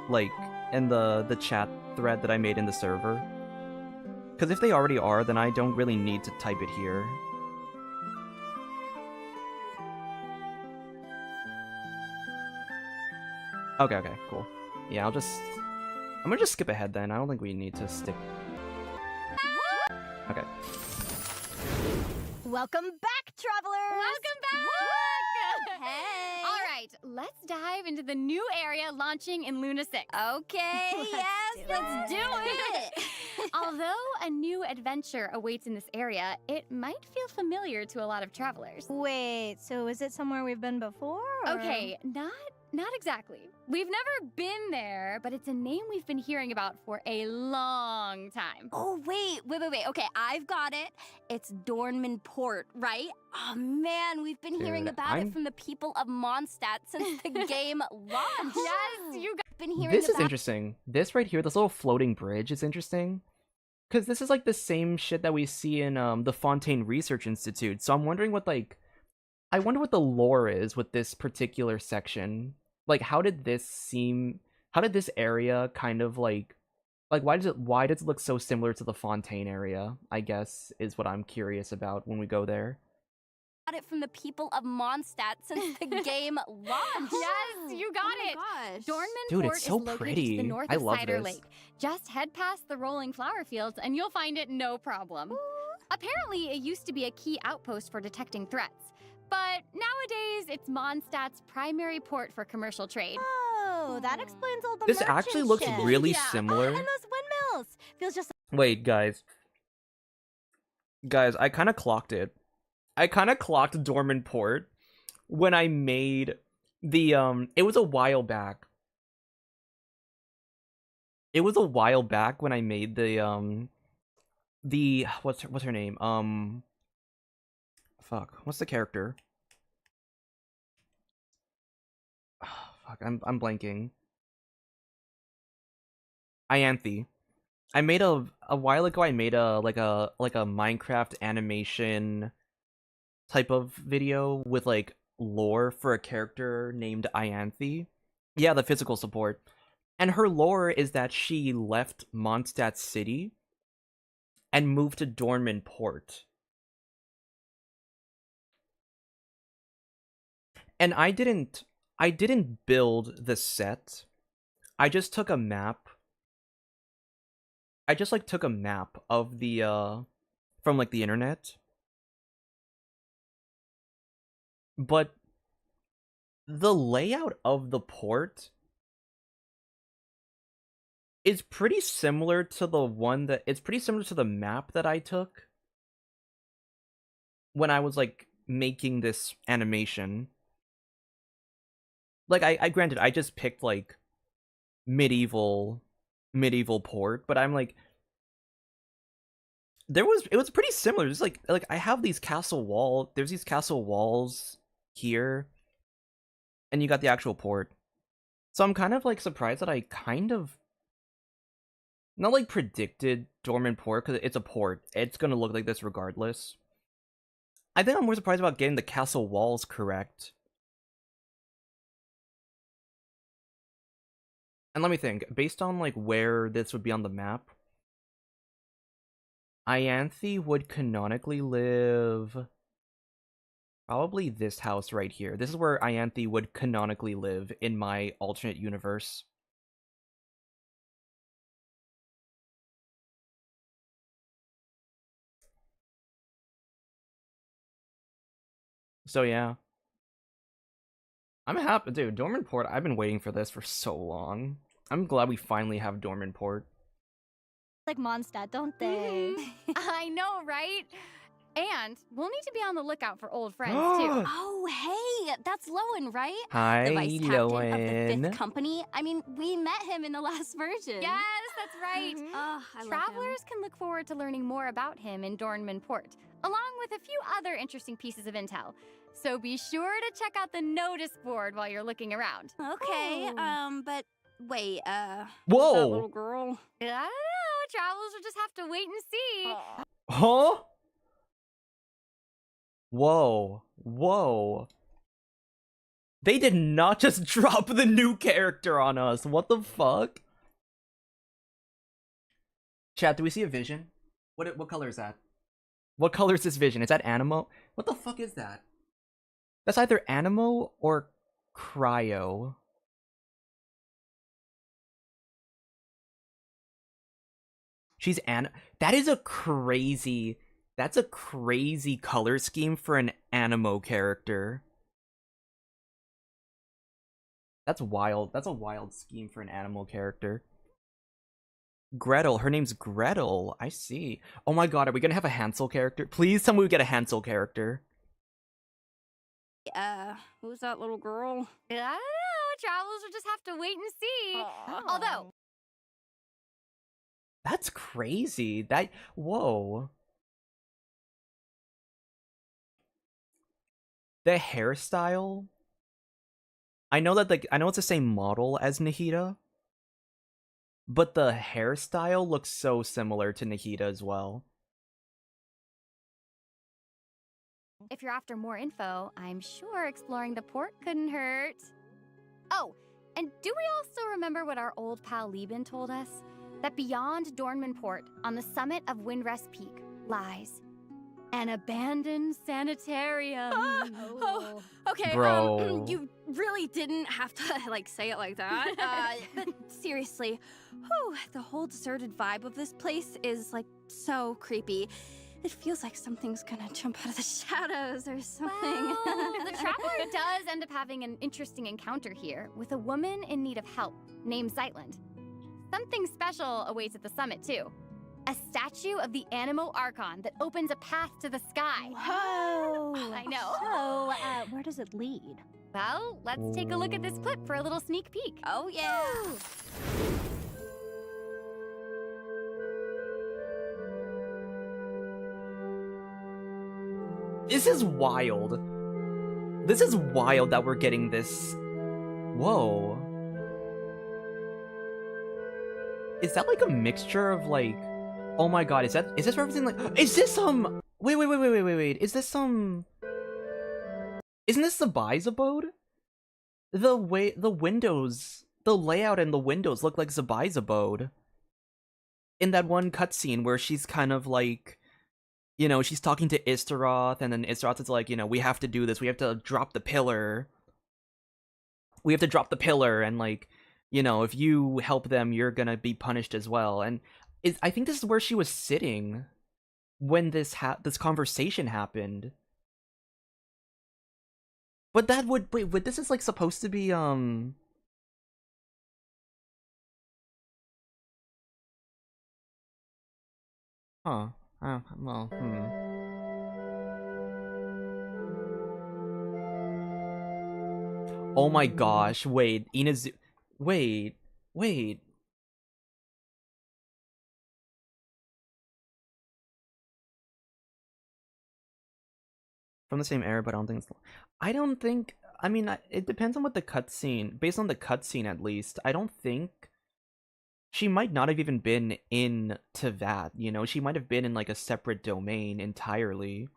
Like, in the chat thread that I made in the server? Because if they already are, then I don't really need to type it here. Okay, cool. Yeah, I'm gonna just skip ahead then. I don't think we need to stick. Okay. Welcome back, travelers! Welcome back! Hey! All right, let's dive into the new area launching in Luna 6. Okay, yes, let's do it! Although a new adventure awaits in this area, it might feel familiar to a lot of travelers. Wait, so is it somewhere we've been before? Or... Okay, not exactly. We've never been there, but it's a name we've been hearing about for a long time. Oh, wait. Okay, I've got it. It's Dornman Port, right? Oh, man, we've been hearing about it from the people of Mondstadt since the game launched. Yes, you got been hearing This is about interesting. This right here, this little floating bridge is interesting. Because this is like the same shit that we see in the Fontaine Research Institute. So I'm wondering what, like... I wonder what the lore is with this particular section. Like, how did this area kind of like why does it look so similar to the Fontaine area, I guess, is what I'm curious about when we go there. it from the people of Mondstadt since the game launched. Yes, you got it. Gosh. Dornman Dude, Port it's so is located pretty. to the north I of love Cider this. Lake. Just head past the rolling flower fields and you'll find it no problem. Apparently, it used to be a key outpost for detecting threats. But nowadays, it's Mondstadt's primary port for commercial trade. Oh, that explains all the This merchant actually looks shit. really Yeah. similar. And those windmills! Feels just Wait, guys. Guys, I kind of clocked it. I kind of clocked Dorman Port when I made the, it was a while back. It was a while back when I made the, what's her name? Fuck, what's the character? Fuck, I'm blanking. Ianthe. I made a while ago. I made a Minecraft animation type of video with like lore for a character named Ianthe. Yeah, the physical support. And her lore is that she left Mondstadt City and moved to Dornman Port. And I didn't build the set. I just took a map. I just like took a map of the from like the internet. But the layout of the port is pretty similar to the map that I took when I was like making this animation. Like I granted I just picked like medieval port, but I'm like it was pretty similar. Just like I have these there's these castle walls here, and you got the actual port. So I'm kind of like surprised that I kind of not like predicted Dorman Port, because it's a port. It's gonna look like this regardless. I think I'm more surprised about getting the castle walls correct. And let me think, based on like where this would be on the map, Ianthe would canonically live probably this house right here. This is where Ianthe would canonically live in my alternate universe. So yeah. I'm happy, dude. Dorman Port, I've been waiting for this for so long. I'm glad we finally have Dorman Port. like Mondstadt, don't they? I know, right? And we'll need to be on the lookout for old friends, too. Oh, hey, that's Lowen, right? Hi, The vice captain of the Lowen. Fifth Company. I mean, we met him in the last version. Yes, that's right. Oh, I love him. Travelers can look forward to learning more about him in Dornman Port, along with a few other interesting pieces of intel. So be sure to check out the notice board while you're looking around. Okay, but wait, who's Whoa. that little girl? I don't know. Travelers will just have to wait and see. Huh? Whoa. They did not just drop the new character on us. What the fuck? Chat, do we see a vision? What color is that? What color is this vision? Is that Animo? What the fuck is that? That's either Animo or Cryo. She's That is a crazy... That's a crazy color scheme for an Animo character. That's wild. That's a wild scheme for an animal character. Gretel. Her name's Gretel. I see. Oh my god, are we gonna have a Hansel character? Please tell me we get a Hansel character. Who's that little girl? I don't know. Travelers will just have to wait and see. Although... That's crazy. Whoa. The hairstyle... I know that, I know it's the same model as Nahida, but the hairstyle looks so similar to Nahida as well. If you're after more info, I'm sure exploring the port couldn't hurt. Oh, and do we also remember what our old pal Lieben told us? That beyond Dornman Port, on the summit of Windrest Peak, lies an abandoned sanitarium. Okay, Bro. You really didn't have to, say it like that. But seriously, the whole deserted vibe of this place is, so creepy. It feels like something's gonna jump out of the shadows or something. Well, the traveler does end up having an interesting encounter here with a woman in need of help named Zeitland. Something special awaits at the summit, too. A statue of the Animo Archon that opens a path to the sky. Whoa! I know. So, where does it lead? Well, let's take a look at this clip for a little sneak peek. Oh, yeah. This is wild. This is wild that we're getting this. Whoa. Is that a mixture of oh my god, is this referencing is this wait, is this isn't this Zabai's abode? The windows, the layout and the windows look like Zabai's abode. In that one cutscene where she's kind of she's talking to Istaroth, and then Istaroth is we have to do this, we have to drop the pillar. We have to drop the pillar, and if you help them, you're gonna be punished as well. And I think this is where she was sitting when this conversation happened. But that would this is supposed to be Huh. Well, Oh my gosh, wait, wait. From the same era, but I don't think I mean, it depends on what the cutscene, based on the cutscene at least, I don't think she might not have even been in Tevat, she might have been in a separate domain entirely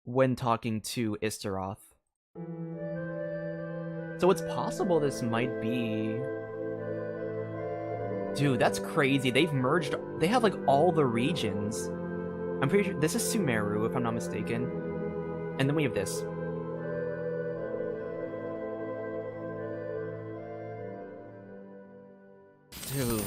when talking to Istaroth. So it's possible this might be... Dude, that's crazy. They've merged... They have, all the regions. I'm pretty sure... This is Sumeru, if I'm not mistaken. And then we have this. Dude.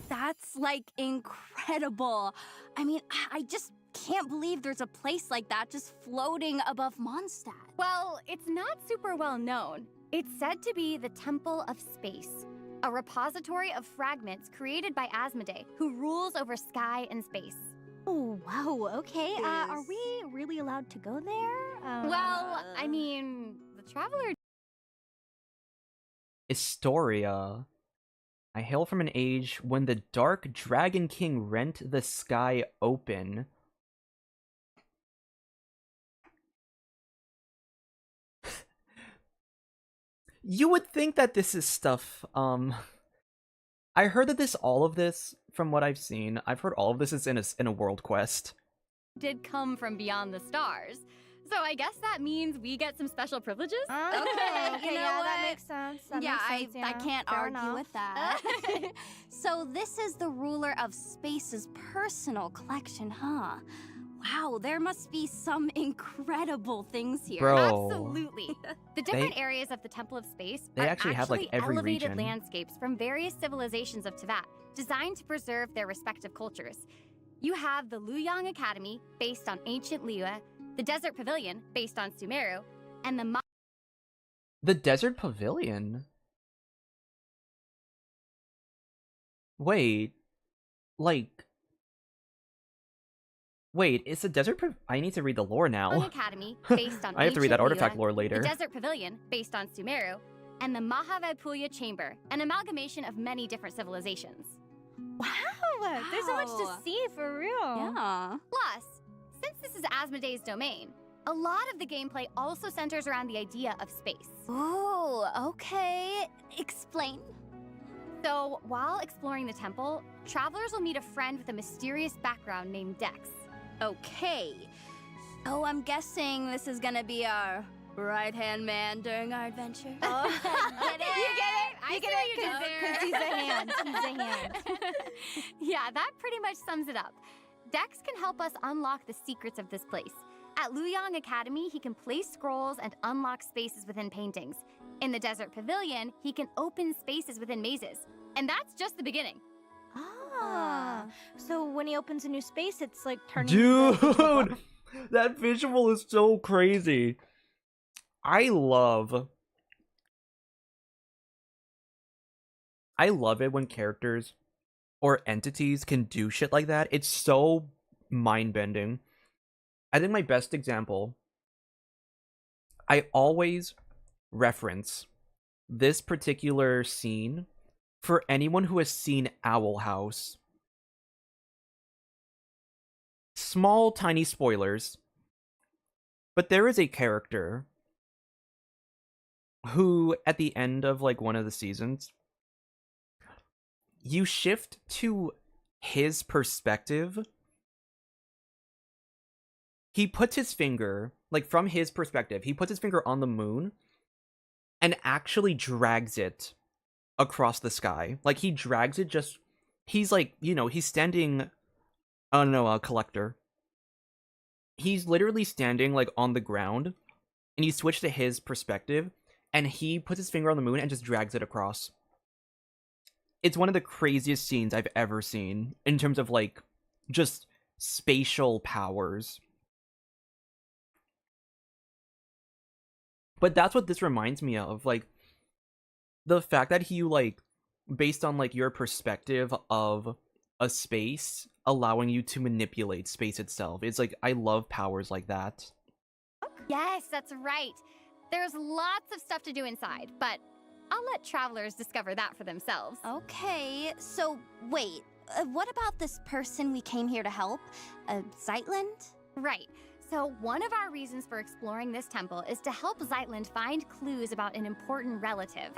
That's, incredible. I mean, I just can't believe there's a place like that just floating above Mondstadt. Well, it's not super well known. It's said to be the Temple of Space, a repository of fragments created by Asmodee, who rules over sky and space. Oh, wow, okay. Are we really allowed to go there? Well, I mean, the traveler... Historia. I hail from an age when the Dark Dragon King rent the sky open. You would think that this is stuff, I heard that all of this, from what I've seen, I've heard all of this is in a world quest. Did come from beyond the stars. So I guess that means we get some special privileges? Okay, You know yeah, that what? makes sense. That Yeah, makes sense, I can't Fair argue enough. with that. So this is the ruler of space's personal collection, huh? Wow, there must be some incredible things here. Bro. Absolutely. The different areas of the Temple of Space They are actually have, like, every elevated region. landscapes from various civilizations of Teyvat, designed to preserve their respective cultures. You have the Luyang Academy, based on ancient Liyue, the Desert Pavilion, based on Sumeru, and the The Desert Pavilion? Wait. Like... Wait, it's a Desert I need to read the lore now. Academy, based on I have to read that ancient artifact Liyue, lore later. The Desert Pavilion, based on Sumeru, and the Mahavadpuya Chamber, an amalgamation of many different civilizations. Wow, there's so much to Wow. see for real. Yeah. Plus, since this is Asmodee's domain, a lot of the gameplay also centers around the idea of space. Oh, okay. Explain. So, while exploring the temple, travelers will meet a friend with a mysterious background named Dex. Okay. Oh, I'm guessing this is gonna be our right-hand man during our adventure. Oh, Get it? You get it? I You see get what it? you did there. 'Cause he's a hand. He's a hand. Yeah, that pretty much sums it up. Dex can help us unlock the secrets of this place. At Luyang Academy, he can place scrolls and unlock spaces within paintings. In the Desert Pavilion, he can open spaces within mazes. And that's just the beginning. Ah, so when he opens a new space, it's like turning. Dude! That visual is so crazy. I love it when characters or entities can do shit like that. It's so mind-bending. I think my best example, I always reference this particular scene for anyone who has seen Owl House. Small, tiny spoilers, but there is a character who, at the end of, like, one of the seasons, you shift to his perspective. He puts his finger, like, from his perspective, he puts his finger on the moon and actually drags it across the sky. Like, he drags it just... He's, like, you know, he's standing... Oh, no, a collector. He's literally standing, like, on the ground, and you switch to his perspective, and he puts his finger on the moon and just drags it across. It's one of the craziest scenes I've ever seen, in terms of, like, just spatial powers. But that's what this reminds me of, like, the fact that he, like, based on, like, your perspective of a space, allowing you to manipulate space itself. It's like, I love powers like that. Yes, that's right. There's lots of stuff to do inside, but I'll let travelers discover that for themselves. Okay, so wait. What about this person we came here to help? Zeitland? Right. So one of our reasons for exploring this temple is to help Zeitland find clues about an important relative.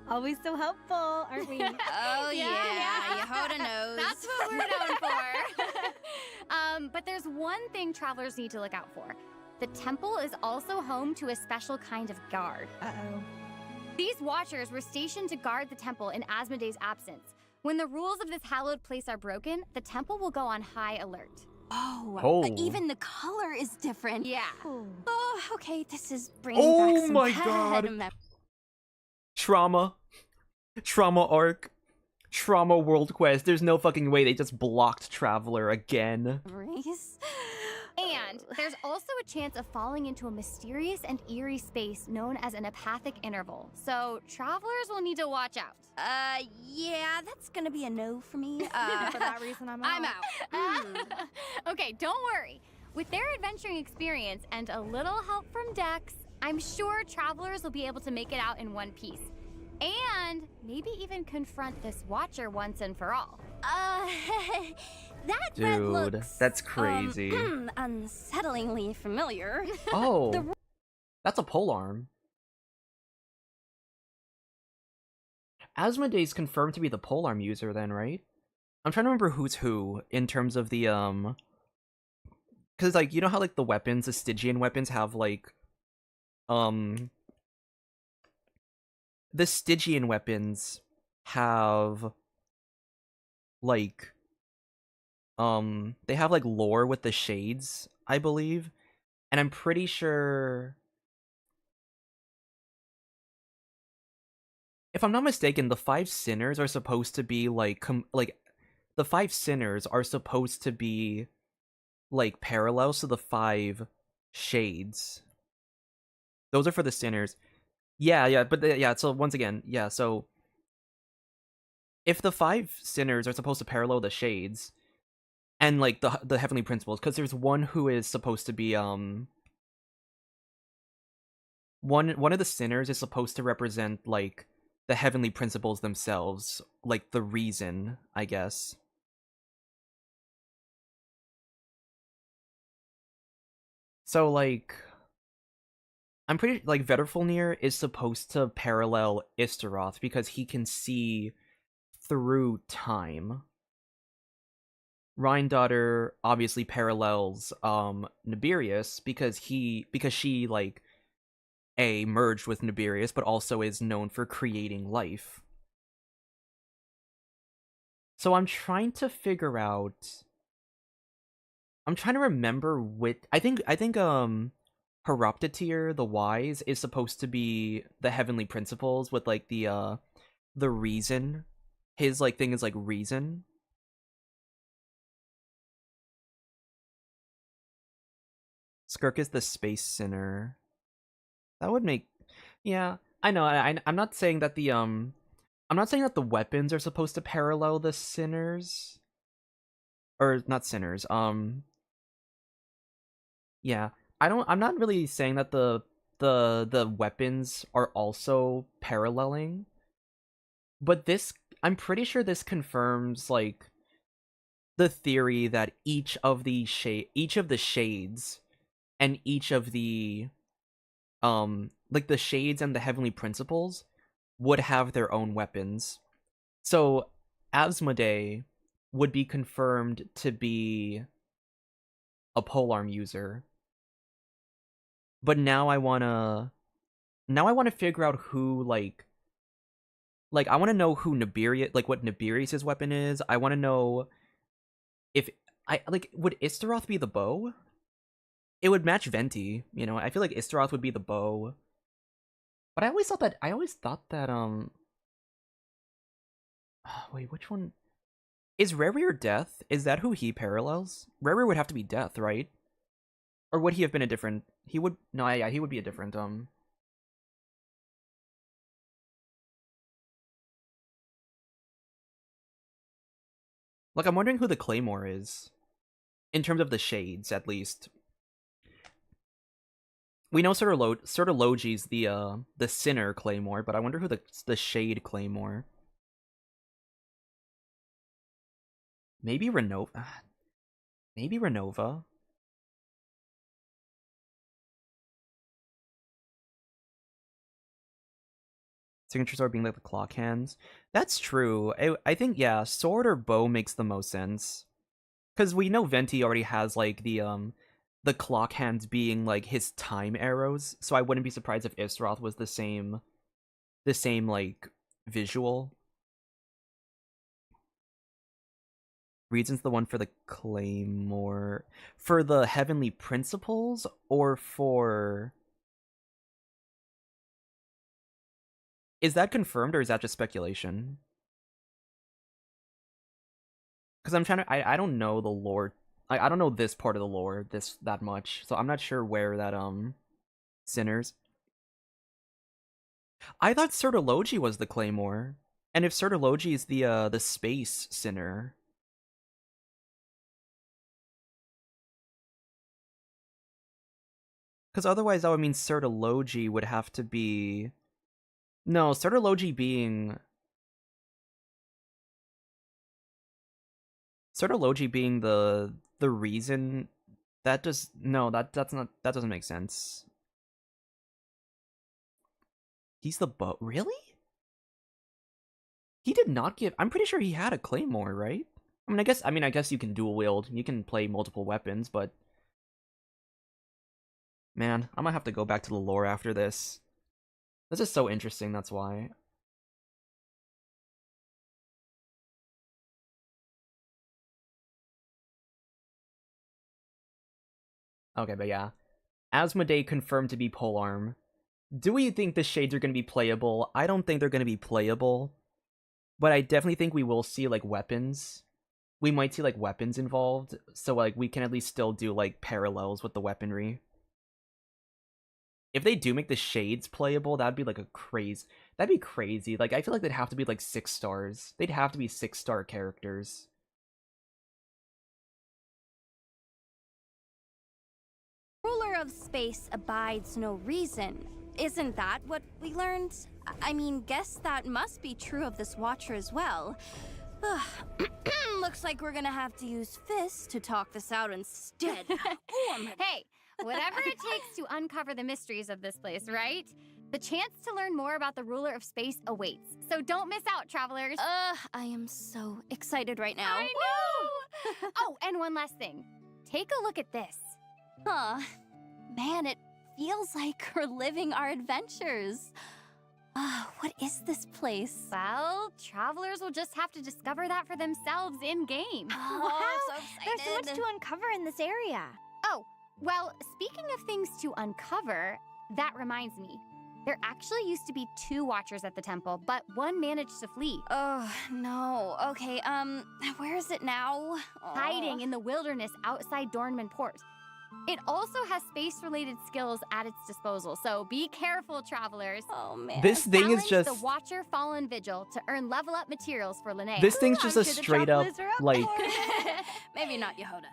Always so helpful, aren't we? Oh yeah, Yehoda knows. That's what we're known for. But there's one thing travelers need to look out for. The temple is also home to a special kind of guard. Uh-oh. These watchers were stationed to guard the temple in Asmodee's absence. When the rules of this hallowed place are broken, the temple will go on high alert. Oh. Even the color is different. Yeah. Ooh. Oh, okay, this is bringing Oh back some my bad God. mem- Trauma arc. Trauma World Quest. There's no fucking way they just blocked Traveler again. memories. And there's also a chance of falling into a mysterious and eerie space known as an apathic interval. So travelers will need to watch out. Yeah, that's gonna be a no for me. For that reason, I'm out. I'm out. Okay, don't worry. With their adventuring experience and a little help from Dex, I'm sure travelers will be able to make it out in one piece. And maybe even confront this watcher once and for all. That red Dude, looks, that's crazy. unsettlingly familiar. Oh, that's a polearm. Asmodee's confirmed to be the polearm user then, right? I'm trying to remember who's who in terms of the, because like you know how like the weapons, the Stygian weapons have like the Stygian weapons have like they have like lore with the shades, I believe. And I'm pretty sure, if I'm not mistaken, the five sinners are supposed to be like the five sinners are supposed to be like parallels to the five shades. Those are for the sinners. Yeah, but yeah, so once again, yeah, so if the five sinners are supposed to parallel the shades and like the heavenly principles, because there's one who is supposed to be one of the sinners is supposed to represent like the heavenly principles themselves, like the reason, I guess. So like I'm pretty like Vedrfolnir is supposed to parallel Istaroth because he can see through time. Rhine-daughter obviously parallels Nibirius because she like merged with Nibirius, but also is known for creating life. So I'm trying to figure out. I'm trying to remember which. I think Horoptatir, the Wise, is supposed to be the heavenly principles with like the reason. His like thing is like reason. Skirk is the space sinner. That would make. Yeah, I know. I'm not saying that the I'm not saying that the weapons are supposed to parallel the sinners. Or not sinners. Yeah. I'm not really saying that the weapons are also paralleling. But this I'm pretty sure this confirms like the theory that each of the shades and each of the like the shades and the heavenly principles would have their own weapons. So Asmodee would be confirmed to be a polearm user. But now I wanna figure out who like I wanna know who Nibirius, like what Nibirius' weapon is. I wanna know if I like would Istaroth be the bow? It would match Venti, you know. I feel like Istaroth would be the bow. But I always thought that wait, which one is Rerir Death? Is that who he parallels? Rerir would have to be Death, right? Or would he have been a different? He would no, yeah, he would be a different Like I'm wondering who the Claymore is. In terms of the shades, at least. We know Sertologi's the Sinner Claymore, but I wonder who the Shade Claymore. Maybe Renova. Maybe Renova. Signature sword being like the clock hands. That's true. I think yeah, sword or bow makes the most sense. Because we know Venti already has like the clock hands being like his time arrows, so I wouldn't be surprised if Istaroth was the same like visual. Reason's the one for the Claymore. For the Heavenly Principles, or for... Is that confirmed, or is that just speculation? Because I'm trying to... I don't know the lore. I don't know this part of the lore that much, so I'm not sure where that, Sinners... I thought Sertologi was the Claymore. And if Sertologi is the Space Sinner... Because otherwise that would mean Sertologi would have to be... No, Sertologi being... Sertologi being the reason... That just... No, that's not... That doesn't make sense. He's the bow... Really? He did not give... I'm pretty sure he had a Claymore, right? I mean, I guess you can dual wield. You can play multiple weapons, but... Man, I might have to go back to the lore after this. This is so interesting, that's why. Okay, but yeah. Asmodee confirmed to be polearm. Do we think the shades are going to be playable? I don't think they're going to be playable. But I definitely think we will see, like, weapons. We might see, like, weapons involved. So, like, we can at least still do, like, parallels with the weaponry. If they do make the shades playable, that'd be, like, that'd be crazy. Like, I feel like they'd have to be, like, 6 stars. They'd have to be 6-star characters. Ruler of space abides no reason. Isn't that what we learned? I mean, guess that must be true of this Watcher as well. Looks like we're gonna have to use fists to talk this out instead. Hey, whatever it takes to uncover the mysteries of this place, right? The chance to learn more about the Ruler of Space awaits, so don't miss out, travelers. I am so excited right now. I know! Oh, and one last thing. Take a look at this. Huh. Man, it feels like we're living our adventures. What is this place? Well, travelers will just have to discover that for themselves in-game. Oh, Wow, I'm so there's so much excited. to uncover in this area. Oh, well, speaking of things to uncover, that reminds me. There actually used to be 2 Watchers at the temple, but one managed to flee. Oh, no. Okay, where is it now? Hiding in the wilderness outside Dornman Port. It also has space-related skills at its disposal, so be careful, travelers. Oh, man. This thing is Challenge just... the Watcher Fallen Vigil to earn level-up materials for Linnea. This thing's just a straight-up, like... Maybe not Yehoda.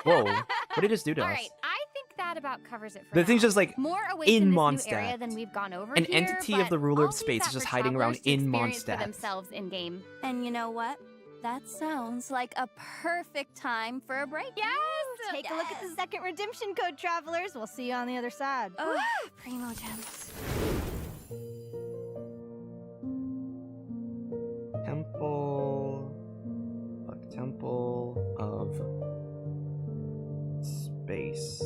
Whoa, what did it just do to us? Alright, I think that about covers it for The now. thing's just, like, More awaits in in this Mondstadt. new area than we've gone over An here, entity of but the Ruler I'll of leave Space that is just for hiding around travelers to in experience for Mondstadt. themselves in-game. And you know what? That sounds like a perfect time for a break. Yes! Take a look at the second redemption code, travelers. We'll see you on the other side. Oh, primo gems. Temple of Space.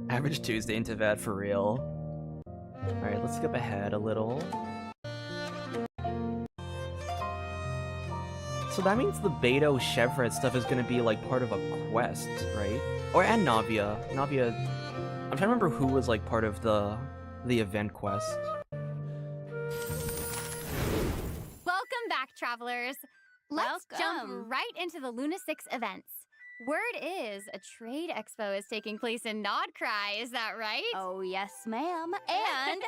Average Tuesday in Tibet for real. Alright, let's skip ahead a little. So that means the Beto Chevret stuff is gonna be like part of a quest, right? And Navia. I'm trying to remember who was like part of the event quest. Welcome back, travelers. Let's Welcome. jump right into the Luna 6 events. Word is a trade expo is taking place in Nodcry, is that right? Oh, yes, ma'am. And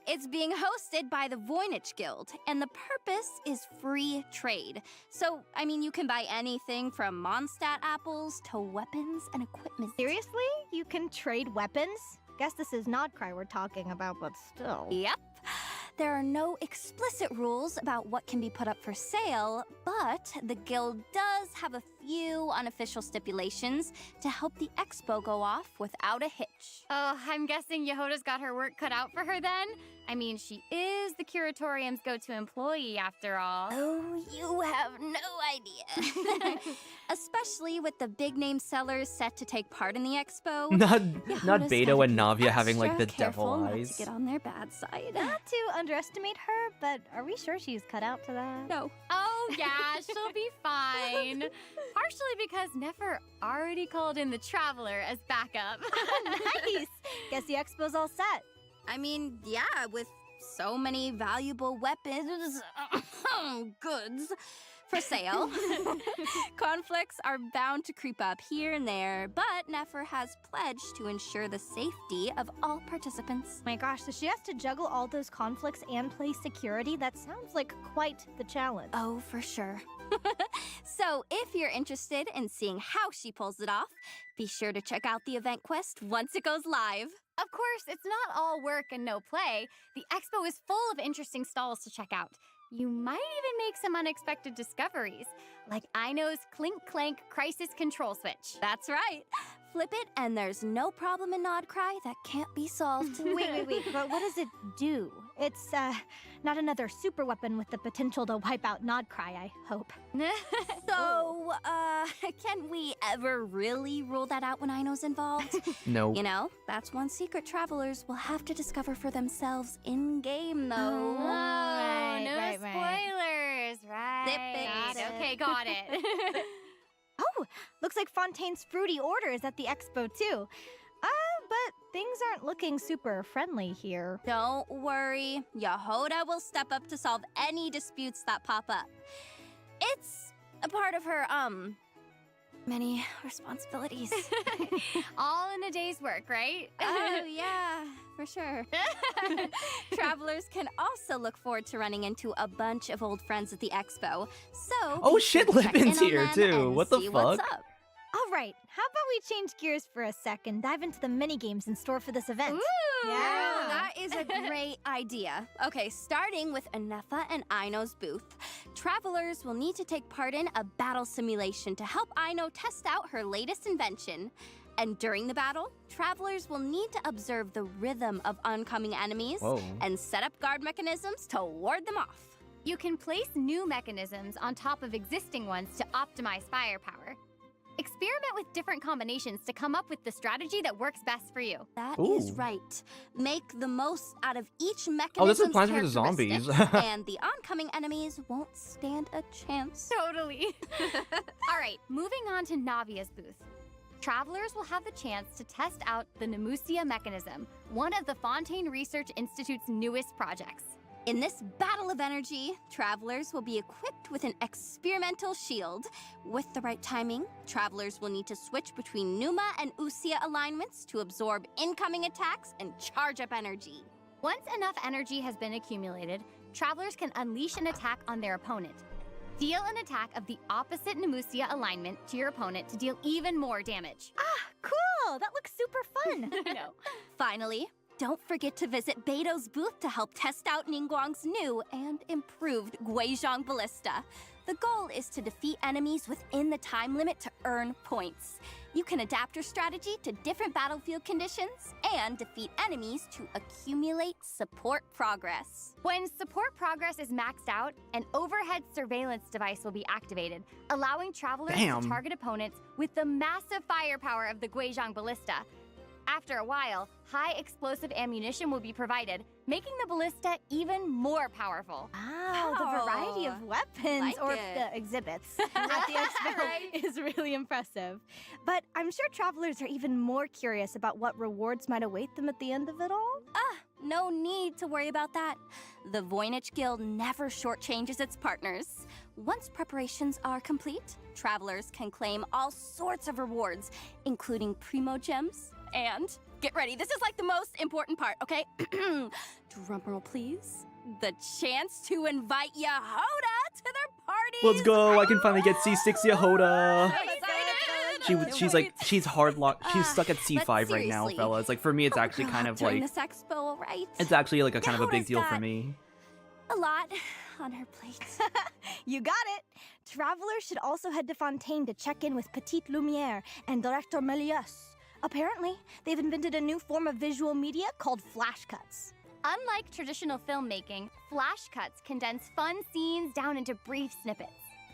it's being hosted by the Voynich Guild, and the purpose is free trade. So, I mean, you can buy anything from Mondstadt apples to weapons and equipment. Seriously? You can trade weapons? Guess this is Nodcry we're talking about, but still. Yep. There are no explicit rules about what can be put up for sale, but the guild does have a few unofficial stipulations to help the expo go off without a hitch. Oh, I'm guessing Yehoda's got her work cut out for her then? I mean, she is the curatorium's go-to employee after all. Oh, you have no idea. Especially with the big-name sellers set to take part in the expo. Not Yehoda's Beto gotta and be Navia having like the extra careful devil not eyes. to get on their bad side. Not to underestimate her, but are we sure she's cut out to that? No. Oh, yeah, she'll be fine. Partially because Nefer already called in the Traveler as backup. Nice! Guess the expo's all set. I mean, yeah, with so many valuable weapons, goods for sale, conflicts are bound to creep up here and there, but Nefer has pledged to ensure the safety of all participants. My gosh, so she has to juggle all those conflicts and play security? That sounds like quite the challenge. Oh, for sure. So, if you're interested in seeing how she pulls it off, be sure to check out the event quest once it goes live. Of course, it's not all work and no play. The expo is full of interesting stalls to check out. You might even make some unexpected discoveries, like Aino's Clink Clank Crisis Control Switch. That's right. Flip it, and there's no problem in Nodcry that can't be solved. Wait, but what does it do It's, not another super weapon with the potential to wipe out Nodcry, I hope. So, can we ever really rule that out when Aino's involved? No. You know, that's one secret travelers will have to discover for themselves in-game, though. Oh, no right. spoilers, right? Zip it. Got it. Okay, got it. Oh, looks like Fontaine's fruity order is at the expo too. But things aren't looking super friendly here. Don't worry, Yehoda will step up to solve any disputes that pop up. It's a part of her, many responsibilities. All in a day's work, right? Oh, yeah, for sure. Travelers can also look forward to running into a bunch of old friends at the expo. So, Oh be shit, sure to check in Lippin's on here them too. and What the see what's fuck? up. All right, how about we change gears for a sec and dive into the mini games in store for this event? Ooh, Yeah. that is a great idea. Okay, starting with Nefer and Aino's booth. Travelers will need to take part in a battle simulation to help Aino test out her latest invention. And during the battle, travelers will need to observe the rhythm of oncoming enemies Whoa. and set up guard mechanisms to ward them off. You can place new mechanisms on top of existing ones to optimize firepower. Experiment with different combinations to come up with the strategy that works best for you. That is Ooh. right. Make the most out of each mechanism. Oh, this is Plants vs. Zombies. And the oncoming enemies won't stand a chance. Totally. All right, moving on to Navia's booth. Travelers will have the chance to test out the Nemusia mechanism, one of the Fontaine Research Institute's newest projects. In this battle of energy, travelers will be equipped with an experimental shield. With the right timing, travelers will need to switch between Numa and Usia alignments to absorb incoming attacks and charge up energy. Once enough energy has been accumulated, travelers can unleash an attack on their opponent. Deal an attack of the opposite Nemusia alignment to your opponent to deal even more damage. Ah, cool! That looks super fun. I know. Finally, don't forget to visit Beto's booth to help test out Ningguang's new and improved Guizhong Ballista. The goal is to defeat enemies within the time limit to earn points. You can adapt your strategy to different battlefield conditions and defeat enemies to accumulate support progress. When support progress is maxed out, an overhead surveillance device will be activated, allowing travelers Damn. to target opponents with the massive firepower of the Guizhong Ballista. After a while, high explosive ammunition will be provided, making the ballista even more powerful. Wow, the variety of weapons Like or it. the exhibits at the expo is really impressive. But I'm sure travelers are even more curious about what rewards might await them at the end of it all. No need to worry about that. The Voynich Guild never shortchanges its partners. Once preparations are complete, travelers can claim all sorts of rewards, including primo gems and, get ready, this is like the most important part, okay? Drumroll, please. The chance to invite Yehoda to their party. Let's go! I can finally get C6 Yehoda. Excited! She's hard locked. She's stuck at C5 but right now, seriously, fellas. Like for me, it's actually kind of during like this expo, right? it's actually like a kind of a big Yehoda's deal for got me. a lot on her plate. You got it! Travelers should also head to Fontaine to check in with Petite Lumière and Director Melius. Apparently, they've invented a new form of visual media called flash cuts. Unlike traditional filmmaking, flash cuts condense fun scenes down into brief snippets.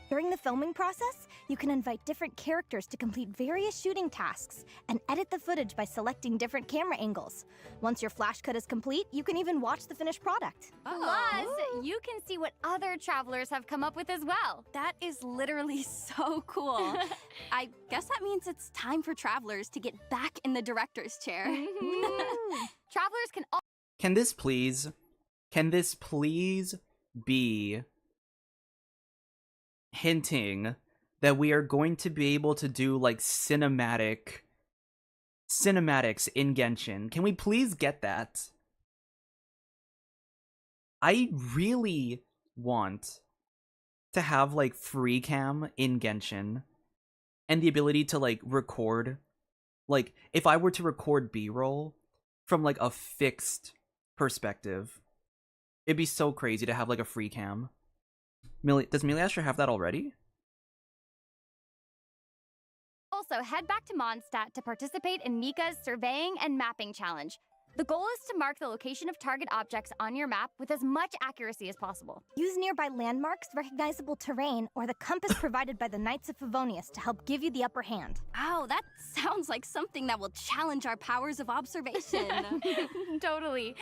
During the filming process, you can invite different characters to complete various shooting tasks and edit the footage by selecting different camera angles. Once your flash cut is complete, you can even watch the finished product. Plus, you can see what other travelers have come up with as well. That is literally so cool. I guess that means it's time for travelers to get back in the director's chair. Travelers can Can this please be hinting that we are going to be able to do like cinematics in Genshin? Can we please get that? I really want to have like free cam in Genshin and the ability to like record, like if I were to record B-roll from like a fixed perspective, it'd be so crazy to have like a free cam. Does Miliasher have that already? also head back to Mondstadt to participate in Mika's surveying and mapping challenge. The goal is to mark the location of target objects on your map with as much accuracy as possible. Use nearby landmarks, recognizable terrain, or the compass provided by the Knights of Favonius to help give you the upper hand. Wow, that sounds like something that will challenge our powers of observation. Totally.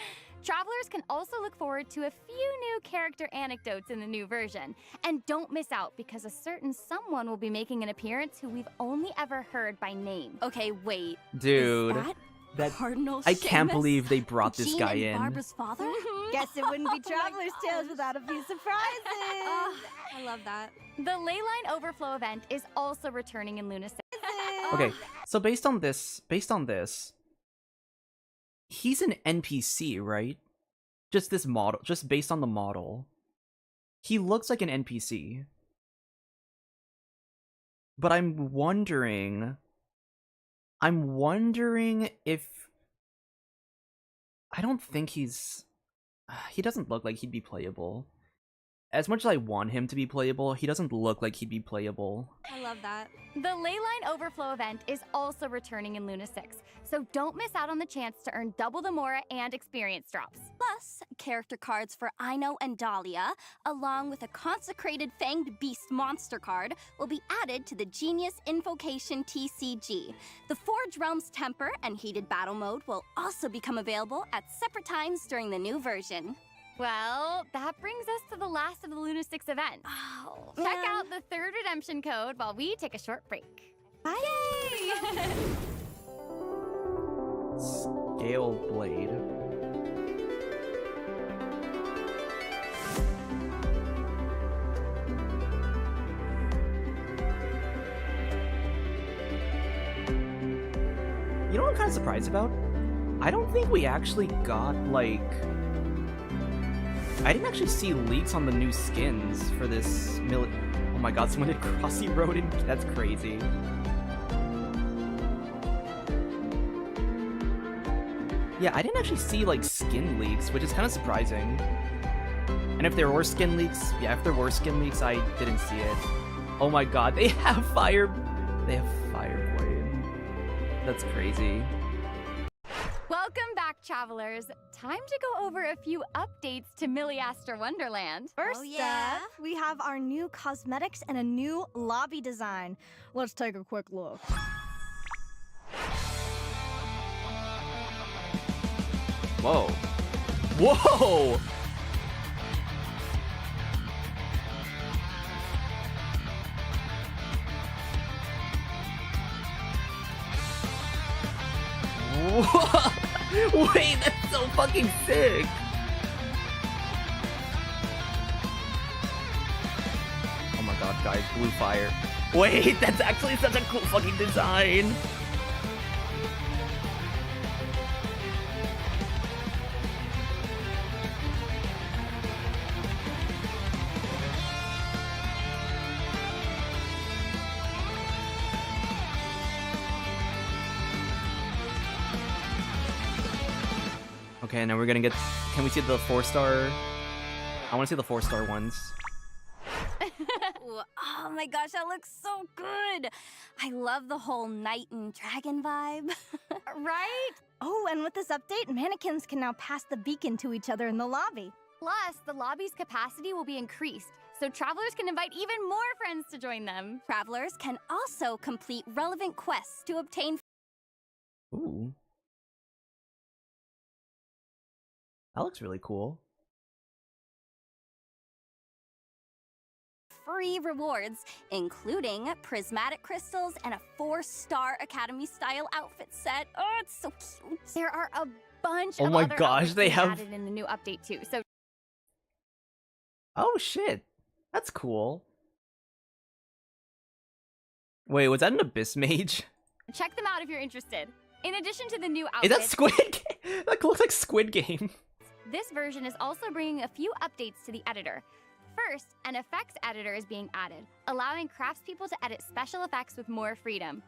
Travelers can also look forward to a few new character anecdotes in the new version. And don't miss out, because a certain someone will be making an appearance who we've only ever heard by name. Okay, wait. Dude. Is that Cardinal I can't Seamus? believe they brought this Jean guy and in. Barbara's father? Guess it wouldn't be Traveler's Tales without a few surprises. I love that. The Leyline Overflow event is also returning in Luna 6. Okay, so based on this, he's an NPC, right? Just this model, just based on the model. He looks like an NPC. But I'm wondering if... I don't think he's... He doesn't look like he'd be playable. As much as I want him to be playable, he doesn't look like he'd be playable. I love that. The Leyline Overflow event is also returning in Luna 6, so don't miss out on the chance to earn double the Mora and experience drops. Plus, character cards for Aino and Dahlia, along with a consecrated fanged beast monster card, will be added to the Genius Invocation TCG. The Forge Realm's Temper and Heated Battle Mode will also become available at separate times during the new version. Well, that brings us to the last of the Luna 6 events. Oh, Check out the third redemption code while we take a short break. Bye! Scale Blade. You know what I'm kind of surprised about? I don't think we actually got, like... I didn't actually see leaks on the new skins for this Oh my god, someone did Crossy Road in... That's crazy. Yeah, I didn't actually see, like, skin leaks, which is kind of surprising. And if there were skin leaks, yeah, if there were skin leaks, I didn't see it. Oh my god, they have Fireblade. That's crazy. Welcome back, travelers. Time to go over a few updates to Milliaster Wonderland. First up, we have our new cosmetics and a new lobby design. Let's take a quick look. Whoa. Whoa! Wait, that's so fucking sick! Oh my god, guys, blue fire. Wait, that's actually such a cool fucking design! Okay, now we're gonna get... Can we see the 4-star? I wanna see the 4-star ones. Oh my gosh, that looks so good! I love the whole knight and dragon vibe. Right? Oh, and with this update, mannequins can now pass the beacon to each other in the lobby. Plus, the lobby's capacity will be increased, so travelers can invite even more friends to join them. Travelers can also complete relevant quests to obtain Ooh. That looks really cool. free rewards, including prismatic crystals and a 4-star Academy-style outfit set. Oh, it's so cute. There are a bunch Oh of my other gosh, outfits they being have- added in the new update too. So Oh shit. That's cool. Wait, was that an Abyss Mage? check them out if you're interested. In addition to the new Is outfits, that Squid Game? That looks like Squid Game. this version is also bringing a few updates to the editor. First, an effects editor is being added, allowing craftspeople to edit special effects with more freedom.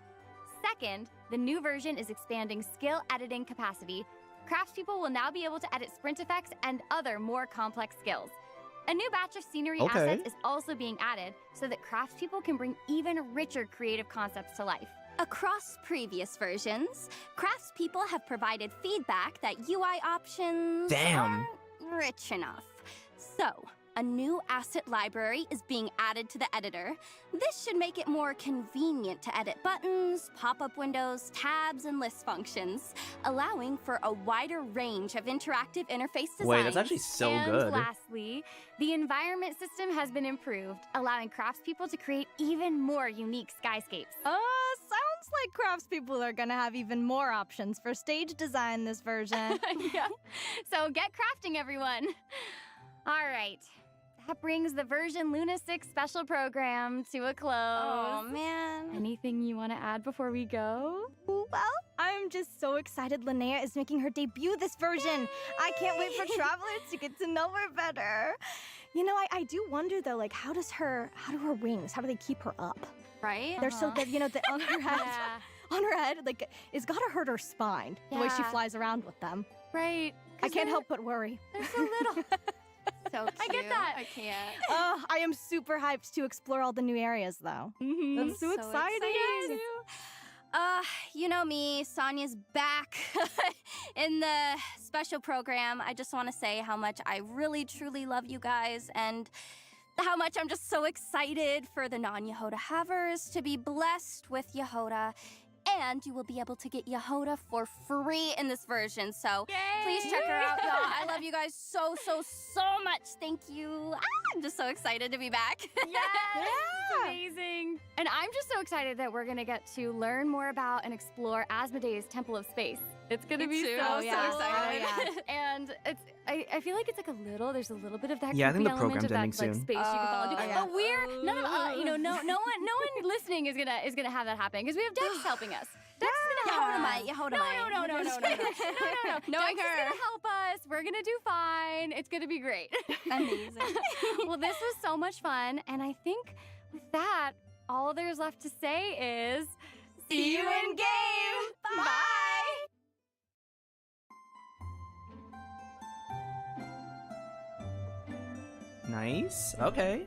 Second, the new version is expanding skill editing capacity. Craftspeople will now be able to edit sprint effects and other more complex skills. A new batch of scenery assets is also being added so that craftspeople can bring even richer creative concepts to life. Across previous versions, craftspeople have provided feedback that UI options Damn. aren't rich enough. So, a new asset library is being added to the editor. This should make it more convenient to edit buttons, pop-up windows, tabs, and list functions, allowing for a wider range of interactive interface designs. Wait, that's actually so and good. lastly, the environment system has been improved, allowing craftspeople to create even more unique skyscapes. Sounds like craftspeople are gonna have even more options for stage design this version. Yeah. So get crafting, everyone. All right. That brings the version Luna 6 special program to a close. Oh, man. Anything you want to add before we go? Well, I'm just so excited Linnea is making her debut this version. I can't wait for travelers to get to know her better. You know, I do wonder though, like, how do her wings, how do they keep her up? Right? They're so good, you know, on her head. Yeah. On her head, like, it's gotta hurt her spine, the way she Yeah. flies around with them. Right. I can't help but worry. They're so little. So cute. I get that. I can't. I am super hyped to explore all the new areas, though. That's so exciting. You know me, Sonia's back in the special program. I just want to say how much I really, truly love you guys and how much I'm just so excited for the non-Yehoda havers to be blessed with Yehoda. And you will be able to get Yehoda for free in this version. So please check her out, y'all. I love you guys so, so, so much. Thank you. I'm just so excited to be back. Yes, it's amazing. And I'm just so excited that we're going to get to learn more about and explore Asmodee's Temple of Space. It's going to be too. so, Oh, yeah. so excited. And I feel like it's like there's a little bit of that Yeah, I think creepy the element of program's that ending like soon. space you can fall into. Oh, yeah. But we're none of no one listening is gonna have that happen because we have Dex helping us. Dex is gonna help us. Yehoda No. Knowing Dex is her. gonna help us. We're gonna do fine. It's gonna be great. Amazing. Well, this was so much fun, and I think with that, all there's left to say is See you in game. Bye. Nice. Okay.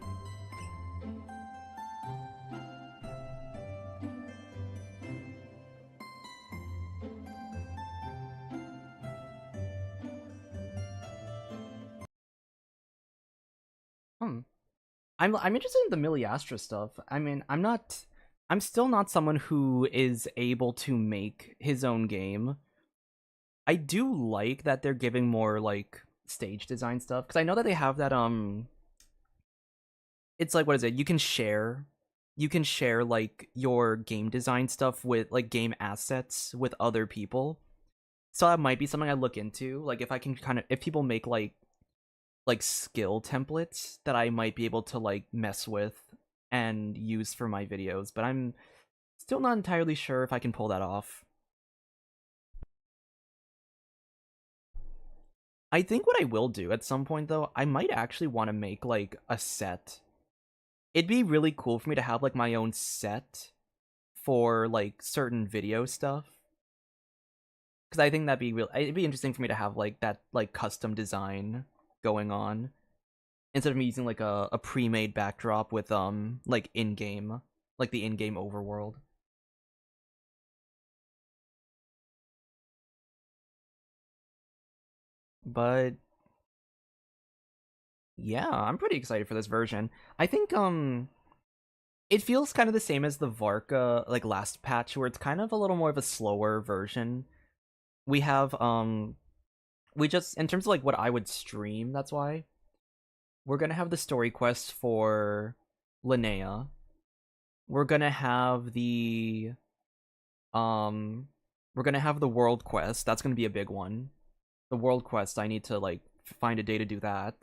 I'm interested in the Miliastra stuff. I mean, I'm still not someone who is able to make his own game. I do like that they're giving more like stage design stuff because I know that they have that it's like, what is it? You can share like your game design stuff with like game assets with other people. So that might be something I look into. Like if I can if people make like skill templates that I might be able to like mess with and use for my videos, but I'm still not entirely sure if I can pull that off. I think what I will do at some point though, I might actually want to make like a set. It'd be really cool for me to have like my own set for like certain video stuff. Cause I think it'd be interesting for me to have like that like custom design going on instead of me using like a pre-made backdrop with like in-game, like the in-game overworld. But yeah, I'm pretty excited for this version. I think it feels kind of the same as the Varka like last patch, where it's kind of a little more of a slower version. We have we just, in terms of like what I would stream, that's why we're gonna have the story quest for Linnea. We're gonna have the world quest. That's gonna be a big one. The world quest, I need to like find a day to do that.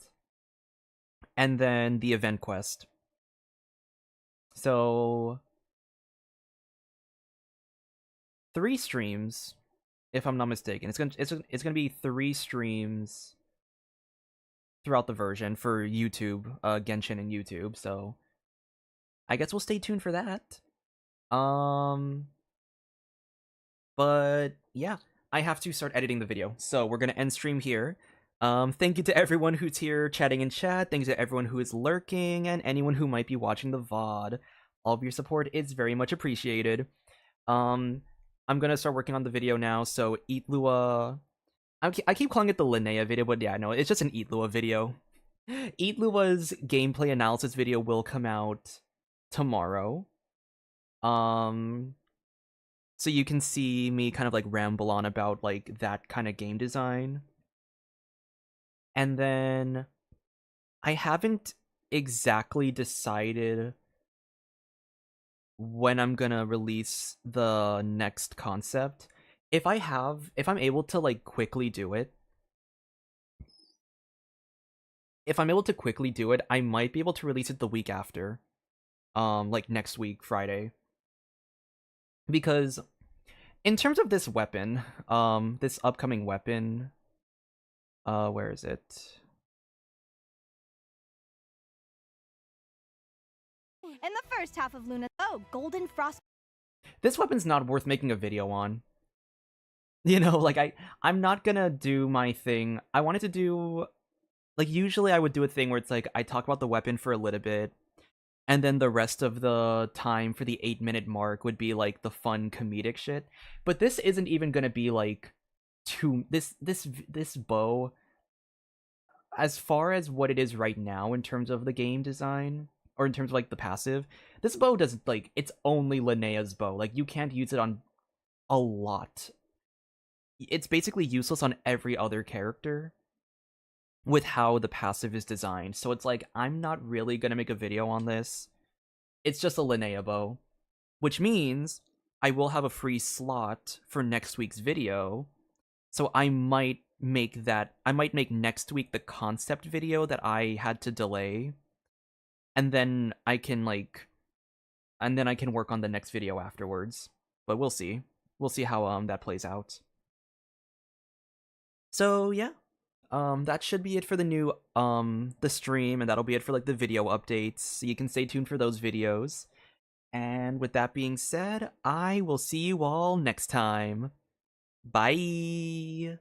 And then the event quest. So 3 streams, if I'm not mistaken. It's gonna be 3 streams throughout the version for YouTube, Genshin and YouTube. So I guess we'll stay tuned for that. But yeah, I have to start editing the video, so we're gonna end stream here. Thank you to everyone who's here chatting in chat. Thanks to everyone who is lurking and anyone who might be watching the VOD. All of your support is very much appreciated. I'm gonna start working on the video now, so Eat Lua. I keep calling it the Linnea video, but yeah, no, it's just an Eat Lua video. Eat Lua's gameplay analysis video will come out tomorrow. So you can see me kind of like ramble on about like that kind of game design. And then I haven't exactly decided when I'm gonna release the next concept. If I'm able to like quickly do it, I might be able to release it the week after. Like next week, Friday. Because in terms of this weapon, this upcoming weapon, where is it? In the first half of Luna, Golden Frost. This weapon's not worth making a video on. You know, like I'm not gonna do my thing. I wanted to do, like, usually I would do a thing where it's like I talk about the weapon for a little bit, and then the rest of the time for the 8-minute mark would be like the fun comedic shit. But this isn't even gonna be like this bow, as far as what it is right now in terms of the game design, or in terms of like the passive, this bow does like, it's only Linnea's bow. Like, you can't use it on a lot. It's basically useless on every other character with how the passive is designed. So it's like, I'm not really gonna make a video on this. It's just a Linnea bow, which means I will have a free slot for next week's video. So I might make next week the concept video that I had to delay. And then I can work on the next video afterwards. But we'll see. We'll see how that plays out. So yeah. That should be it for the stream, and that'll be it for like the video updates. So you can stay tuned for those videos. And with that being said, I will see you all next time. Bye.